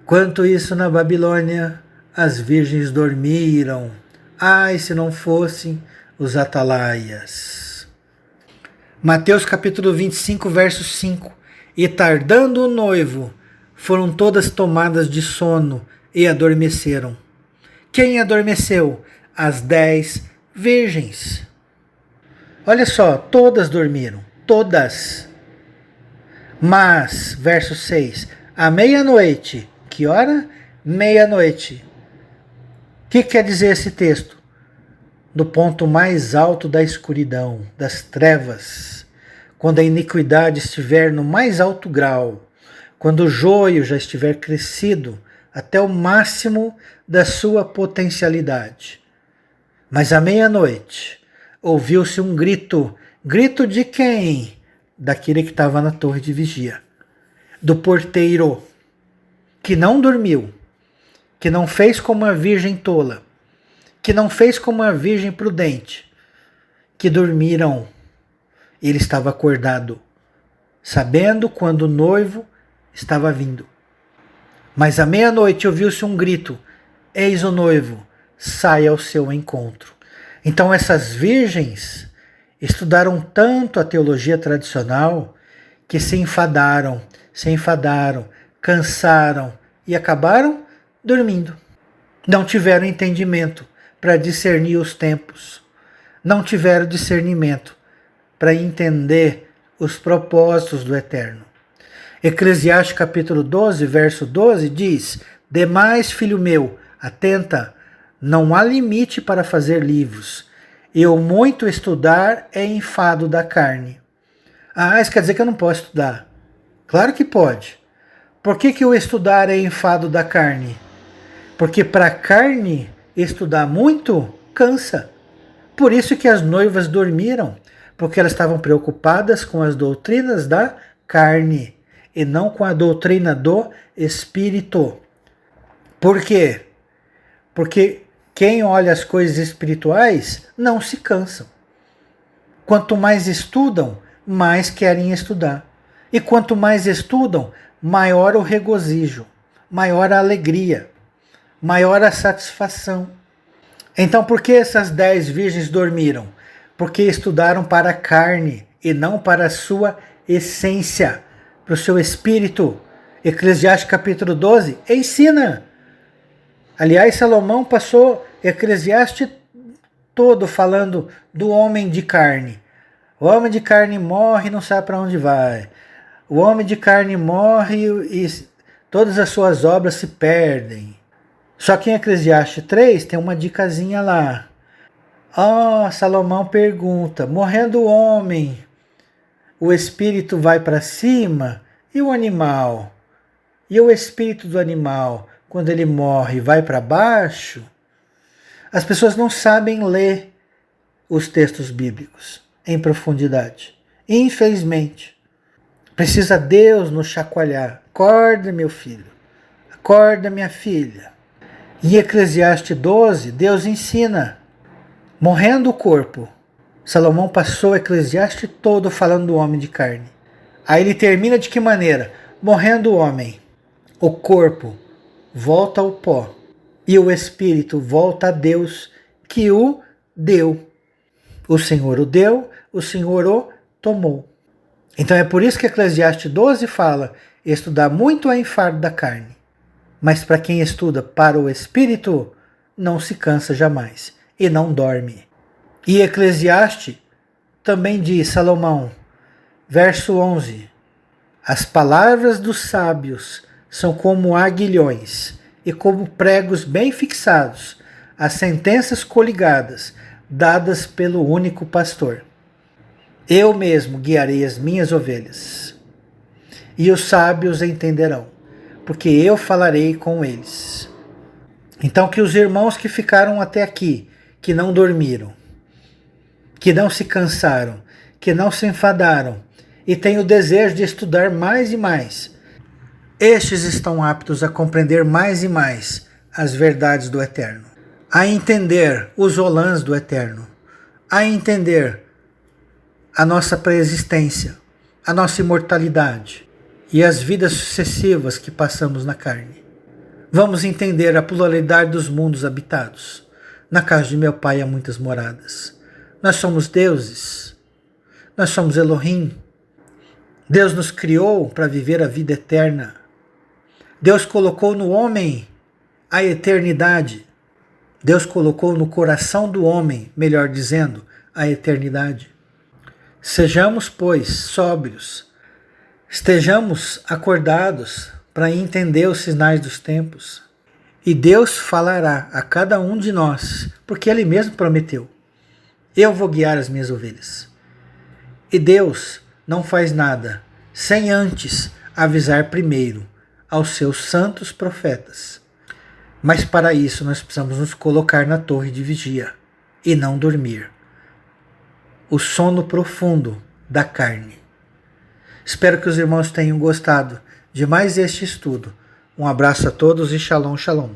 Enquanto isso na Babilônia as virgens dormiram, ai se não fossem os atalaias. Mateus capítulo 25, verso 5. E tardando o noivo, foram todas tomadas de sono e adormeceram. Quem adormeceu? As 10 virgens. Olha só, todas dormiram, todas. Mas, verso 6, à meia-noite, que hora? Meia-noite. O que quer dizer esse texto? No ponto mais alto da escuridão, das trevas, quando a iniquidade estiver no mais alto grau, quando o joio já estiver crescido até o máximo da sua potencialidade. Mas à meia-noite ouviu-se um grito. Grito de quem? Daquele que estava na torre de vigia. Do porteiro, que não dormiu, que não fez como a virgem tola, que não fez como a virgem prudente, que dormiram. Ele estava acordado, sabendo quando o noivo estava vindo. Mas à meia-noite ouviu-se um grito, eis o noivo, sai ao seu encontro. Então essas virgens estudaram tanto a teologia tradicional que se enfadaram, cansaram e acabaram dormindo. Não tiveram entendimento para discernir os tempos. Não tiveram discernimento para entender os propósitos do Eterno. Eclesiastes capítulo 12, verso 12 diz: Demais, filho meu, atenta, não há limite para fazer livros, e o muito estudar é enfado da carne. Ah, isso quer dizer que eu não posso estudar? Claro que pode. Por que o estudar é enfado da carne? Porque para a carne, estudar muito cansa. Por isso que as noivas dormiram, porque elas estavam preocupadas com as doutrinas da carne e não com a doutrina do Espírito. Por quê? Porque quem olha as coisas espirituais não se cansam. Quanto mais estudam, mais querem estudar. E quanto mais estudam, maior o regozijo, maior a alegria, maior a satisfação. Então, por que essas 10 virgens dormiram? Porque estudaram para a carne e não para a sua essência, para o seu espírito. Eclesiastes capítulo 12 ensina. Aliás, Salomão passou Eclesiastes todo falando do homem de carne. O homem de carne morre e não sabe para onde vai. O homem de carne morre e todas as suas obras se perdem. Só que em Eclesiastes 3 tem uma dicasinha lá. Salomão pergunta, morrendo o homem, o espírito vai para cima e o animal? E o espírito do animal, quando ele morre, vai para baixo? As pessoas não sabem ler os textos bíblicos em profundidade. Infelizmente. Precisa Deus nos chacoalhar. Acorda, meu filho. Acorda, minha filha. Em Eclesiastes 12, Deus ensina. Morrendo o corpo. Salomão passou o Eclesiastes todo falando do homem de carne. Aí ele termina de que maneira? Morrendo o homem, o corpo volta ao pó e o espírito volta a Deus que o deu. O Senhor o deu, o Senhor o tomou. Então é por isso que Eclesiastes 12 fala: estudar muito é enfado da carne. Mas para quem estuda para o espírito, não se cansa jamais e não dorme. E Eclesiastes também diz, Salomão, verso 11: as palavras dos sábios são como aguilhões e como pregos bem fixados, as sentenças coligadas, dadas pelo único pastor. Eu mesmo guiarei as minhas ovelhas, e os sábios entenderão, porque eu falarei com eles. Então que os irmãos que ficaram até aqui, que não dormiram, que não se cansaram, que não se enfadaram, e têm o desejo de estudar mais e mais, estes estão aptos a compreender mais e mais as verdades do Eterno, a entender os olãs do Eterno, a entender a nossa preexistência, a nossa imortalidade e as vidas sucessivas que passamos na carne. Vamos entender a pluralidade dos mundos habitados. Na casa de meu Pai há muitas moradas. Nós somos deuses. Nós somos Elohim. Deus nos criou para viver a vida eterna. Deus colocou no homem a eternidade. Deus colocou no coração do homem, melhor dizendo, a eternidade. Sejamos, pois, sóbrios, estejamos acordados para entender os sinais dos tempos. E Deus falará a cada um de nós, porque Ele mesmo prometeu: eu vou guiar as minhas ovelhas. E Deus não faz nada sem antes avisar primeiro aos seus santos profetas. Mas para isso nós precisamos nos colocar na torre de vigia e não dormir. O sono profundo da carne. Espero que os irmãos tenham gostado de mais este estudo. Um abraço a todos e shalom, shalom.